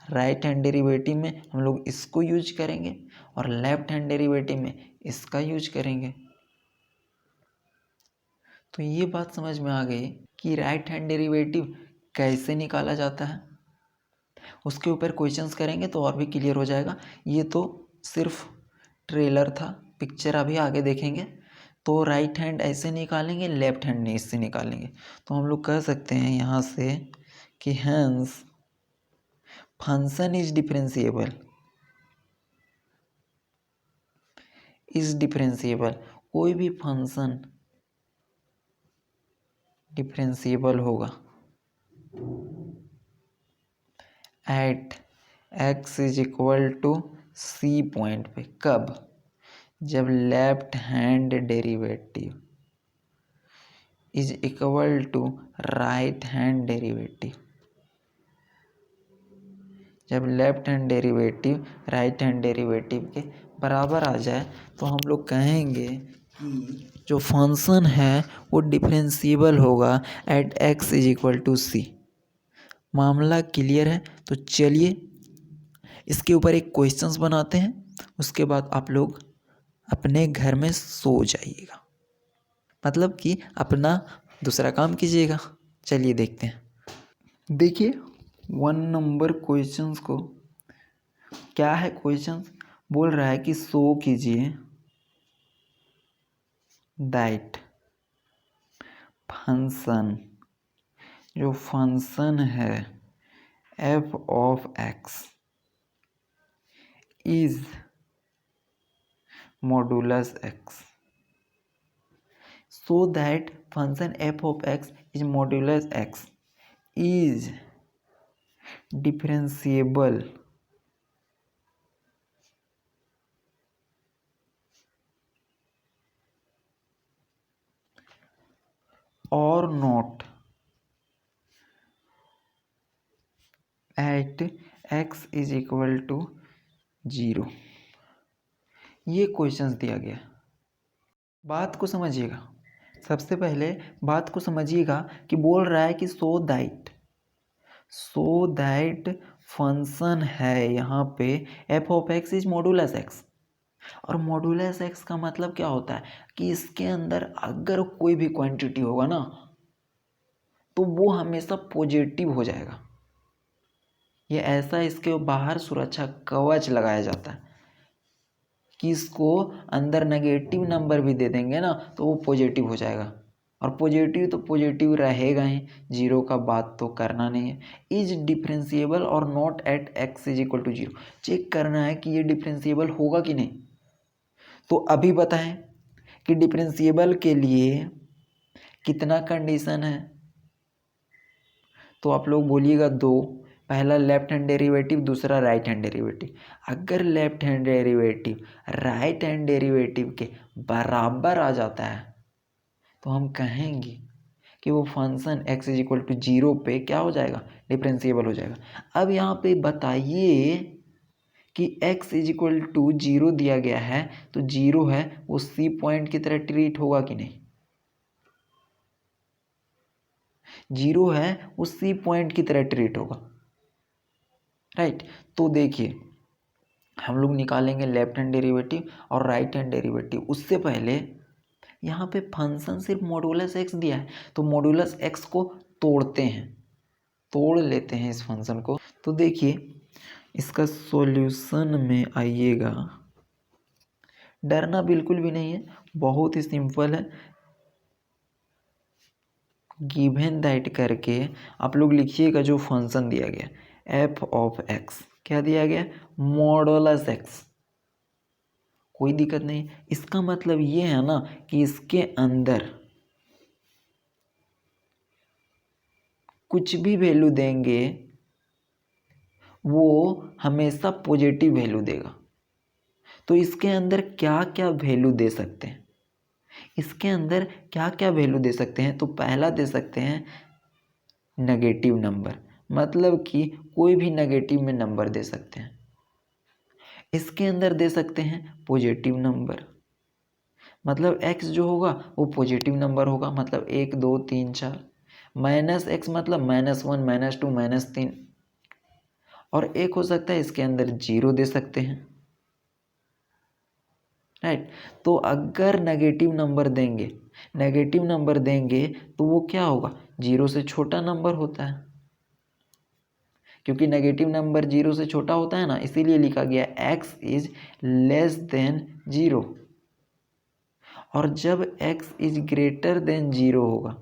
राइट हैंड डेरिवेटिव में हम लोग इसको यूज करेंगे और लेफ्ट हैंड डेरिवेटिव में इसका यूज करेंगे। तो ये बात समझ में आ गई कि राइट हैंड डेरिवेटिव कैसे निकाला जाता है। उसके ऊपर क्वेश्चंस करेंगे तो और भी क्लियर हो जाएगा। ये तो सिर्फ ट्रेलर था, पिक्चर अभी आगे देखेंगे। तो राइट हैंड ऐसे निकालेंगे, लेफ्ट हैंड ने इससे निकालेंगे। तो हम लोग कह सकते हैं यहाँ से कि हेंस फंक्शन इज डिफरेंशिएबल, कोई भी फंक्शन डिफरेंशिएबल होगा at x is equal to C point पे। कब? जब left hand derivative is equal to right hand derivative. जब left hand derivative right hand derivative के बराबर आ जाए तो हम लोग कहेंगे कि जो फंक्शन है वो डिफरेंशिएबल होगा at x is equal to C. मामला क्लियर है? तो चलिए इसके ऊपर एक क्वेश्चंस बनाते हैं, उसके बाद आप लोग अपने घर में सो जाइएगा, मतलब कि अपना दूसरा काम कीजिएगा। चलिए देखते हैं। देखिए 1 नंबर क्वेश्चंस को, क्या है क्वेश्चंस? बोल रहा है कि शो कीजिए दैट फंक्शन, जो फंक्शन है f of x is modulus x, so that function f of x is modulus x is differentiable or not at x is equal to 0। ये क्वेश्चंस दिया गया। बात को समझिएगा, सबसे पहले बात को समझिएगा कि बोल रहा है कि सो दैट फंक्शन है यहाँ पे f of x is modulus x। और मॉडुलस x का मतलब क्या होता है कि इसके अंदर अगर कोई भी क्वांटिटी होगा ना तो वो हमेशा पॉजिटिव हो जाएगा। ये ऐसा इसके बाहर सुरक्षा कवच लगाया जाता है कि इसको अंदर नेगेटिव नंबर भी दे देंगे ना तो वो पॉजिटिव हो जाएगा, और पॉजिटिव तो पॉजिटिव रहेगा ही, जीरो का बात तो करना नहीं है। इज डिफरेंशिएबल और not at x is equal to 0। Check करना है कि ये डिफरेंशिएबल होगा कि नहीं। तो अभी बताएं कि डिफरेंशिएबल के लिए कितना कंडीशन है, तो आप लोग बोलिएगा 2। पहला लेफ्ट हैंड डेरिवेटिव, दूसरा राइट हैंड डेरिवेटिव। अगर left hand derivative right hand derivative के बराबर आ जाता है तो हम कहेंगे कि वो function x is equal to 0 पे क्या हो जाएगा, डिफरेंशिएबल हो जाएगा। अब यहाँ पे बताइए कि x इज इक्वल टू 0 दिया गया है तो 0 है वो सी पॉइंट की तरह ट्रीट होगा कि नहीं। 0 है वो सी पॉइंट की तरह ट्रीट होगा, राइट। तो देखिए हम लोग निकालेंगे लेफ्ट हैंड डेरिवेटिव और राइट हैंड डेरिवेटिव। उससे पहले यहाँ पे फंक्शन सिर्फ मॉडुलस x दिया है तो मॉडुलस x को तोड़ते हैं, तोड़ लेते हैं इस फंक्शन को। तो देखिए इसका सॉल्यूशन में आइएगा, डरना बिल्कुल भी नहीं है, बहुत ही सिंपल है। गिवन दैट करके आप लोग लिखिएगा जो फंक्शन दिया गया f ऑफ x, क्या दिया गया, मॉडुलस x। कोई दिक्कत नहीं, इसका मतलब ये है ना कि इसके अंदर कुछ भी वैल्यू देंगे वो हमेशा पॉजिटिव वैल्यू देगा। तो इसके अंदर क्या क्या वैल्यू दे सकते हैं, इसके अंदर क्या क्या वैल्यू दे सकते हैं? तो पहला दे सकते हैं नेगेटिव नंबर, मतलब कि कोई भी नेगेटिव में नंबर दे सकते हैं। इसके अंदर दे सकते हैं पॉजिटिव नंबर, मतलब x जो होगा वो पॉजिटिव नंबर होगा, मतलब 1 2 3 4। माइनस एक्स मतलब -1 -2 -3। और एक हो सकता है इसके अंदर 0 दे सकते हैं, राइट। तो अगर नेगेटिव नंबर देंगे तो वो क्या होगा, 0 से छोटा नंबर होता है, क्योंकि नेगेटिव नंबर 0 से छोटा होता है ना, इसीलिए लिखा गया x इज लेस देन 0। और जब x इज ग्रेटर देन 0 होगा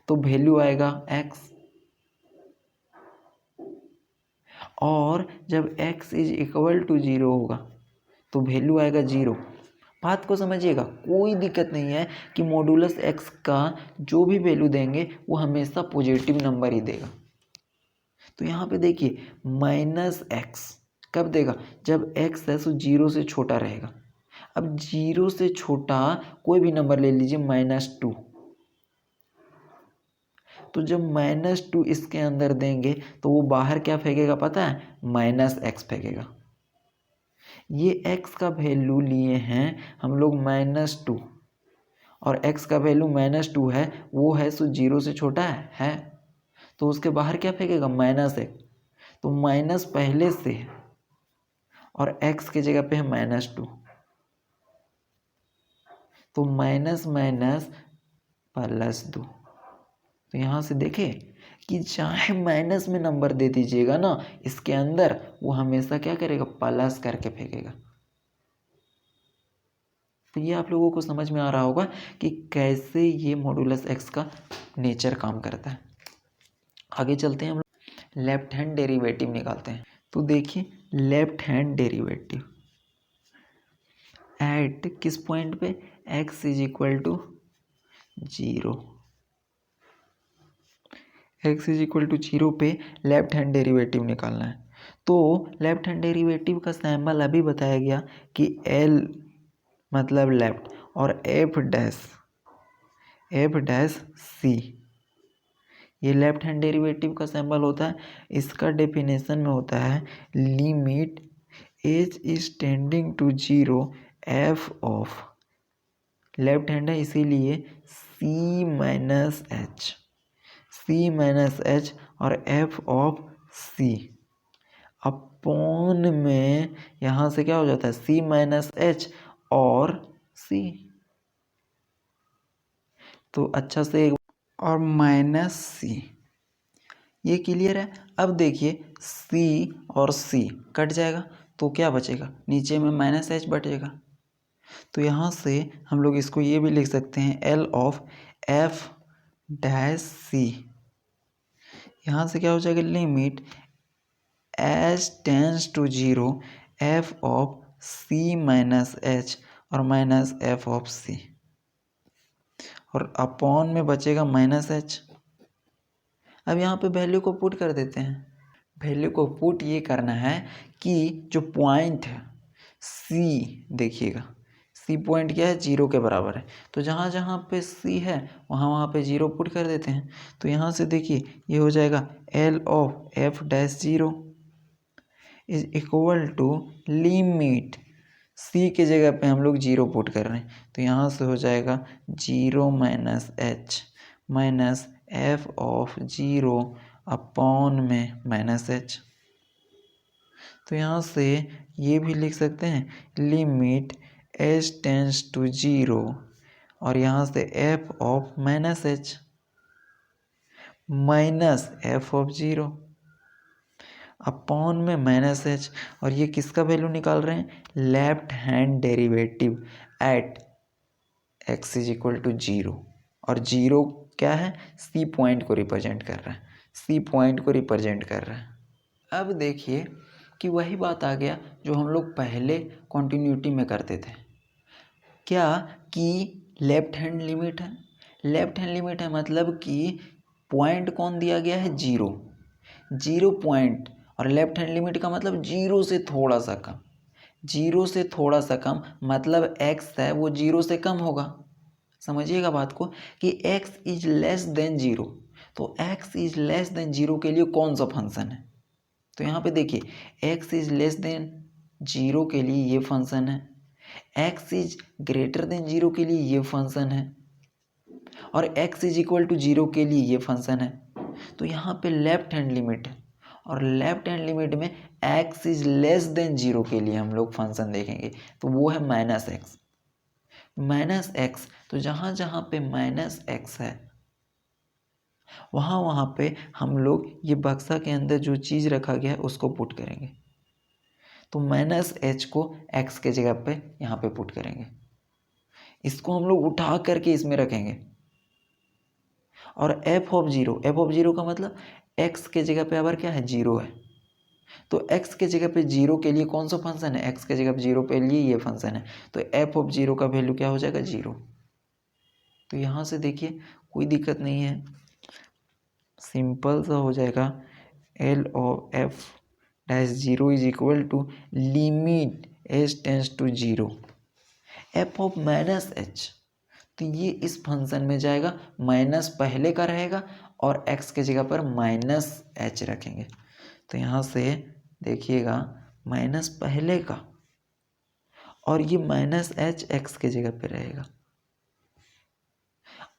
तो वैल्यू आएगा x, और जब x इज इक्वल टू 0 होगा तो वैल्यू आएगा 0। बात को समझिएगा, कोई दिक्कत नहीं है कि मॉडुलस x का जो भी वैल्यू देंगे वो हमेशा पॉजिटिव नंबर ही देगा। तो यहाँ पे देखिए -x कब देगा, जब x है सो 0 से छोटा रहेगा। अब 0 से छोटा कोई भी नंबर ले लीजिए, -2। तो जब -2 इसके अंदर देंगे तो वो बाहर क्या फेंकेगा पता है, -x फेंकेगा। ये x का वैल्यू लिए हैं हम लोग -2, और x का वैल्यू -2 है, वो है सो 0 से छोटा है। तो उसके बाहर क्या फेंकेगा, -1। तो माइनस पहले से है और x की जगह पे है -2, तो माइनस माइनस +2। तो यहाँ से देखें कि चाहे माइनस में नंबर दे दीजिएगा ना इसके अंदर, वो हमेशा क्या करेगा, प्लस करके फेंकेगा। तो ये आप लोगों को समझ में आ रहा होगा कि कैसे ये मॉडुलस x का नेचर काम करता है। आगे चलते हैं, हम लोग लेफ्ट हैंड डेरिवेटिव निकालते हैं। तो देखिए लेफ्ट हैंड डेरिवेटिव एट किस पॉइंट पे, x is equal to 0। x is equal to 0 पे लेफ्ट हैंड डेरिवेटिव निकालना है। तो लेफ्ट हैंड डेरिवेटिव का सिंबल अभी बताया गया कि L मतलब लेफ्ट, और F डैश C ये लेफ्ट हैंड डेरिवेटिव का सिंबल होता है। इसका डेफिनेशन में होता है limit H is tending to 0 f of, left hand है इसीलिए C माइनस एच और f ऑफ C अपॉन में यहाँ से क्या हो जाता है, C माइनस एच और C। तो अच्छा से और -C, ये क्लियर है। अब देखिए C और C कट जाएगा तो क्या बचेगा, नीचे में -h बचेगा। तो यहाँ से हम लोग इसको ये भी लिख सकते हैं L of F dash C। यहाँ से क्या हो जाएगा, limit h tends to 0 f of C minus H और माइनस f ऑफ C, और अपॉन में बचेगा -h। अब यहाँ पे वैल्यू को पुट कर देते हैं। वैल्यू को पुट ये करना है कि जो पॉइंट है C, देखिएगा C पॉइंट क्या है, 0 के बराबर है। तो जहाँ जहाँ पे C है वहाँ पे 0 पुट कर देते हैं। तो यहाँ से देखिए ये हो जाएगा L of F dash 0 is equal to limit C के जगह पे हम लोग 0 पुट कर रहे हैं। तो यहाँ से हो जाएगा 0 minus H minus F of 0 upon में -h। तो यहाँ से ये भी लिख सकते हैं लिमिट h टेंस टू 0 और यहाँ से f of -h minus f of 0 upon में -h, और ये किसका वैल्यू निकाल रहे हैं, left hand derivative at x is equal to 0। और 0 क्या है, C पॉइंट को रिप्रेजेंट कर रहा है, C पॉइंट को रिप्रेजेंट कर रहा है। अब देखिए कि वही बात आ गया जो हम लोग पहले कॉन्टिन्यूटी में करते थे, क्या कि लेफ्ट हैंड लिमिट है, लेफ्ट हैंड लिमिट है मतलब कि पॉइंट कौन दिया गया है, जीरो, जीरो पॉइंट, और लेफ्ट हैंड लिमिट का मतलब जीरो से थोड़ा सा कम, जीरो से थोड़ा सा कम मतलब x है वो जीरो से कम होगा। समझिएगा बात को कि x is less than zero, तो x is less than zero के लिए कौन सा फंक्शन है, तो यहाँ पे देखिए x is less than zero के लिए ये फंक्शन है, x is greater than zero के लिए ये फंक्शन है, और x is equal to zero के लिए ये फंक्शन है। तो यहाँ पे लेफ्ट हैंड लिमिट है, और लेफ्ट हैंड लिमिट में x is less than zero के लिए हम लोग फंक्शन देखेंगे, तो वो है माइनस एक्स, माइनस एक्स। तो जहाँ जहाँ पे माइनस एक्स है वहाँ वहाँ पे हम लोग ये बक्सा के अंदर जो चीज़ रखा गया है उसको पुट करेंगे, तो माइनस एच को x के जगह पे यहाँ पे पुट करेंगे, इसको हम लोग उठा करके इसमें रखेंगे, और एफ ऑफ जीरो का मतलब x के जगह पे अगर क्या है, जीरो है, तो x के जगह पे जीरो के लिए कौन सा फंक्शन है, x के जगह पे जीरो पे लिए ये फंक्शन है, तो एफ ऑफ जीरो का वैल्यू क्या हो जाएगा, जीरो। तो यहाँ से देखिए कोई दिक्कत नहीं है, सिंपल सा हो जाएगा, l of F dash zero is equal to limit H tends to zero F of minus h, तो ये इस फंक्शन में जाएगा, माइनस पहले का रहेगा और x के जगह पर माइनस एच रखेंगे, तो यहाँ से देखिएगा माइनस पहले का और ये माइनस एच एक्स के जगह पे रहेगा,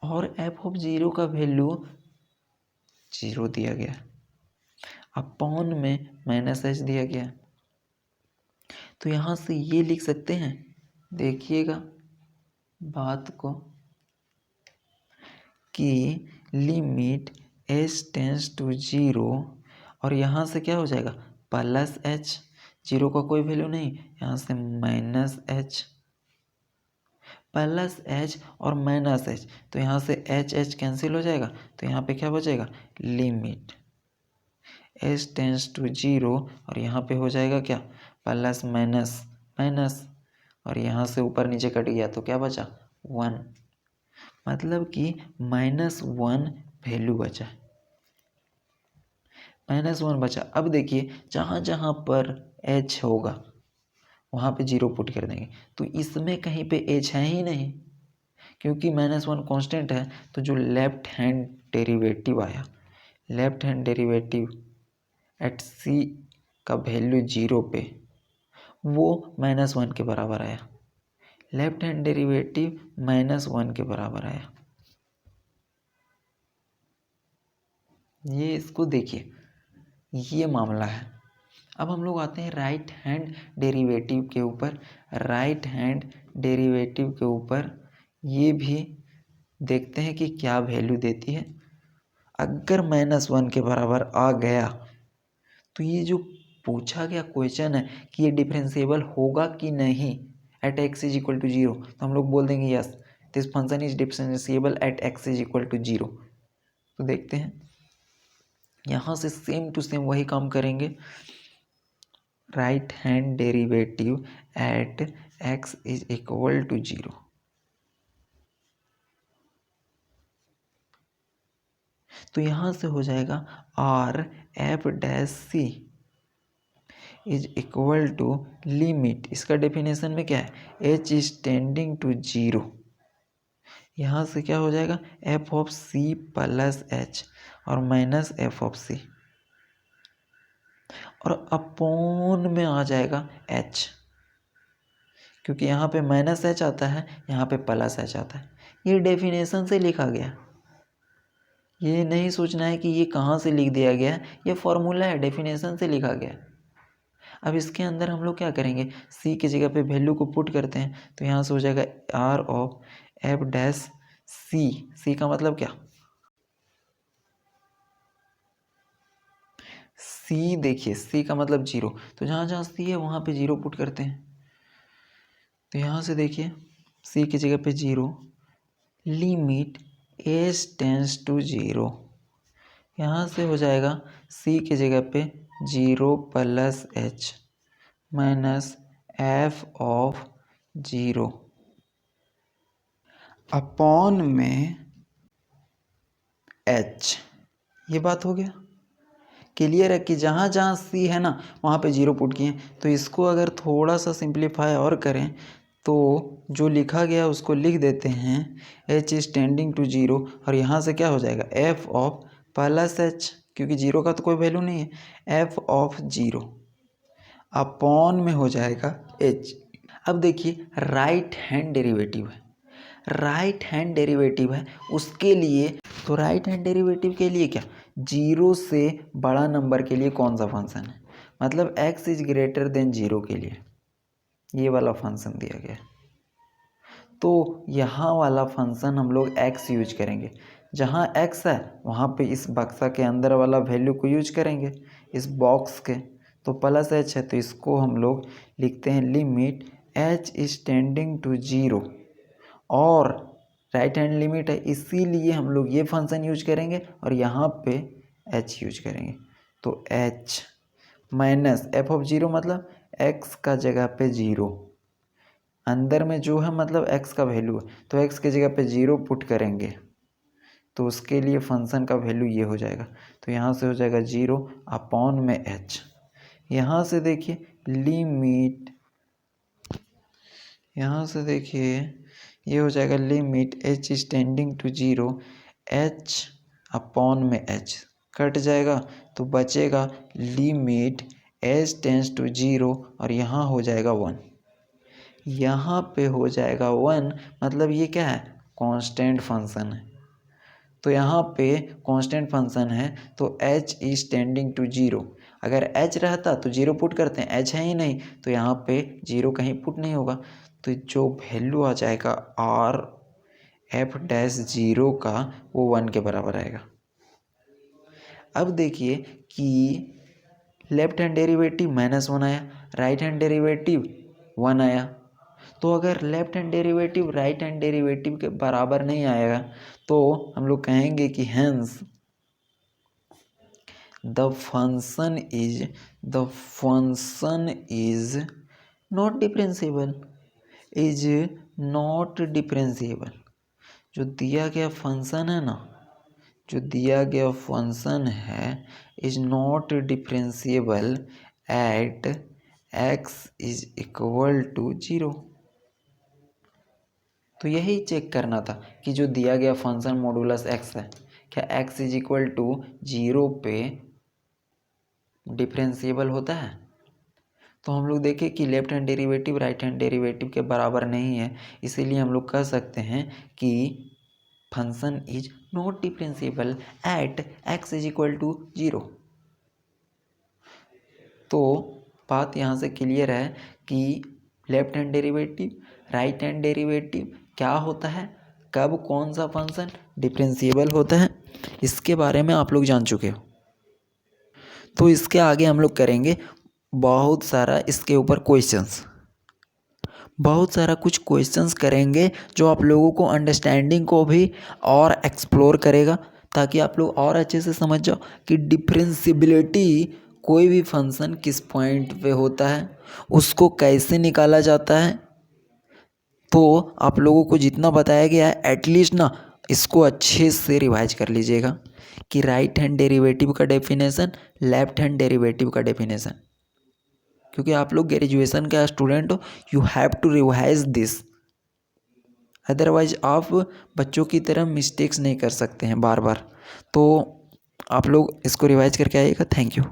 और एफ ऑफ जीरो का वैल्यू जीरो दिया गया, अपॉन में माइनस एच दिया गया, तो यहाँ से ये लिख सकते हैं, देखिएगा बात को कि limit H tends to zero, और यहाँ से क्या हो जाएगा, प्लस एच, जीरो का कोई वैल्यू नहीं, यहाँ से माइनस एच, प्लस एच और माइनस एच, तो यहाँ से एच एच कैंसिल हो जाएगा, तो यहाँ पे क्या बचेगा, limit H tends to zero, और यहाँ पे हो जाएगा क्या, प्लस माइनस माइनस, और यहाँ से ऊपर नीचे कट गया तो क्या बचा, वन, मतलब कि माइनस वन वैल्यू बचा, माइनस वन बचा। अब देखिए जहाँ जहाँ पर एच होगा वहाँ पे जीरो पुट कर देंगे, तो इसमें कहीं पे एच है ही नहीं, क्योंकि माइनस वन कॉन्स्टेंट है, तो जो लेफ्ट हैंड डेरिवेटिव आया, लेफ्ट हैंड डेरिवेटिव एट सी का वैल्यू जीरो पे वो माइनस वन के बराबर आया, left hand derivative minus one के बराबर आया। ये इसको देखिए, ये मामला है। अब हम लोग आते हैं राइट हैंड डेरिवेटिव के ऊपर, राइट हैंड डेरिवेटिव के ऊपर ये भी देखते हैं कि क्या वैल्यू देती है। अगर माइनस वन के बराबर आ गया तो ये जो पूछा गया क्वेश्चन है कि ये डिफरेंशिएबल होगा कि नहीं at x is equal to zero, तो हम लोग बोल देंगे yes this function is differentiable at x is equal to zero. तो देखते हैं यहाँ से सेम टू सेम वही काम करेंगे, right hand derivative at x is equal to zero, तो यहाँ से हो जाएगा r f dash C is equal to limit, इसका डेफिनेशन में क्या है, h is tending to zero, यहाँ से क्या हो जाएगा, F of c plus h और माइनस एफ ऑफ सी, और अपॉन में आ जाएगा एच, क्योंकि यहाँ पे माइनस एच आता है, यहाँ पे प्लस एच आता है, ये डेफिनेशन से लिखा गया, ये नहीं सोचना है कि ये कहाँ से लिख दिया गया है, ये फॉर्मूला है, डेफिनेशन से लिखा गया। अब इसके अंदर हम लोग क्या करेंगे, सी की जगह पे वैल्यू को पुट करते हैं, तो यहाँ से हो जाएगा आर ऑफ एफ डैश सी, सी का मतलब क्या, सी देखिए सी का मतलब जीरो, तो जहाँ जहाँ सी है वहाँ पे जीरो पुट करते हैं, तो यहाँ से देखिए सी की जगह पे zero, limit H tends to zero, यहाँ से हो जाएगा सी की जगह पे zero plus H minus F of zero upon में एच। ये बात हो गया क्लियर है कि जहाँ जहाँ सी है ना वहाँ पे जीरो पुट किए। तो इसको अगर थोड़ा सा सिंप्लीफाई और करें तो जो लिखा गया उसको लिख देते हैं h is tending to zero, और यहाँ से क्या हो जाएगा एफ ऑफ प्लस एच, क्योंकि जीरो का तो कोई वैल्यू नहीं है, एफ ऑफ जीरो अपॉन में हो जाएगा एच। अब देखिए राइट हैंड डेरिवेटिव है, राइट हैंड डेरिवेटिव है उसके लिए, तो राइट हैंड डेरिवेटिव के लिए क्या, जीरो से बड़ा नंबर के लिए कौन सा फंक्शन है, मतलब x is greater than zero के लिए ये वाला फंक्शन दिया गया है। तो यहाँ वाला फंक्शन हम लोग x यूज करेंगे, जहाँ x है वहाँ पे इस बक्सा के अंदर वाला वैल्यू को यूज करेंगे इस बॉक्स के, तो प्लस h है तो इसको हम लोग लिखते हैं limit h is tending to zero, और राइट हैंड लिमिट है इसीलिए हम लोग ये फंक्शन यूज करेंगे और यहाँ पे h यूज करेंगे। तो h minus F of zero मतलब x का जगह पे जीरो, अंदर में जो है मतलब x का वैल्यू है तो x की जगह पे जीरो पुट करेंगे तो उसके लिए फंक्शन का वैल्यू ये हो जाएगा, तो यहाँ से हो जाएगा जीरो अपॉन में h। यहाँ से देखिए लिमिट, यहाँ से देखिए ये हो जाएगा limit h is tending to zero, h upon में h कट जाएगा तो बचेगा limit h tends to zero, और यहाँ हो जाएगा वन, यहाँ पे हो जाएगा वन, मतलब ये क्या है कांस्टेंट फंक्शन है। तो यहाँ पे कांस्टेंट फंक्शन है तो h is tending to zero, अगर h रहता तो जीरो पुट करते हैं, h है ही नहीं तो यहाँ पे जीरो कहीं पुट नहीं होगा, तो जो वैल्यू आ जाएगा आर एफ डैश जीरो का वो वन के बराबर आएगा। अब देखिए कि left hand derivative minus one आया, राइट हैंड डेरिवेटिव वन आया, तो अगर left hand derivative right hand derivative के बराबर नहीं आएगा तो हम लोग कहेंगे कि hence the function is not differentiable, is not differentiable. जो दिया गया फंक्शन है ना, जो दिया गया फंक्शन है is not differentiable at x is equal to zero. तो यही चेक करना था कि जो दिया गया फंक्शन मॉडुलस x है क्या x is equal to zero पे डिफरेंशिएबल होता है। तो हम लोग देखें कि left hand derivative right hand derivative के बराबर नहीं है, इसीलिए हम लोग कह सकते हैं कि function is not differentiable at x is equal to zero. तो बात यहाँ से क्लियर है कि left hand derivative right hand derivative क्या होता है, कब कौन सा फंक्शन डिफरेंशिएबल होता है, इसके बारे में आप लोग जान चुके हो। तो इसके आगे हम लोग करेंगे बहुत सारा इसके ऊपर क्वेश्चंस, बहुत सारा कुछ क्वेश्चंस करेंगे जो आप लोगों को अंडरस्टैंडिंग को भी और एक्सप्लोर करेगा, ताकि आप लोग और अच्छे से समझ जाओ कि डिफरेंशिएबिलिटी कोई भी फंक्शन किस पॉइंट पे होता है, उसको कैसे निकाला जाता है। तो आप लोगों को जितना बताया गया है एटलीस्ट ना इसको अच्छे से रिवाइज कर लीजिएगा कि राइट हैंड डेरिवेटिव का डेफिनेशन, लेफ्ट हैंड डेरिवेटिव का डेफिनेशन, क्योंकि आप लोग ग्रेजुएशन का स्टूडेंट हो, you have to revise this, otherwise आप बच्चों की तरह मिस्टेक्स नहीं कर सकते हैं बार बार। तो आप लोग इसको रिवाइज करके आइएगा। Thank you.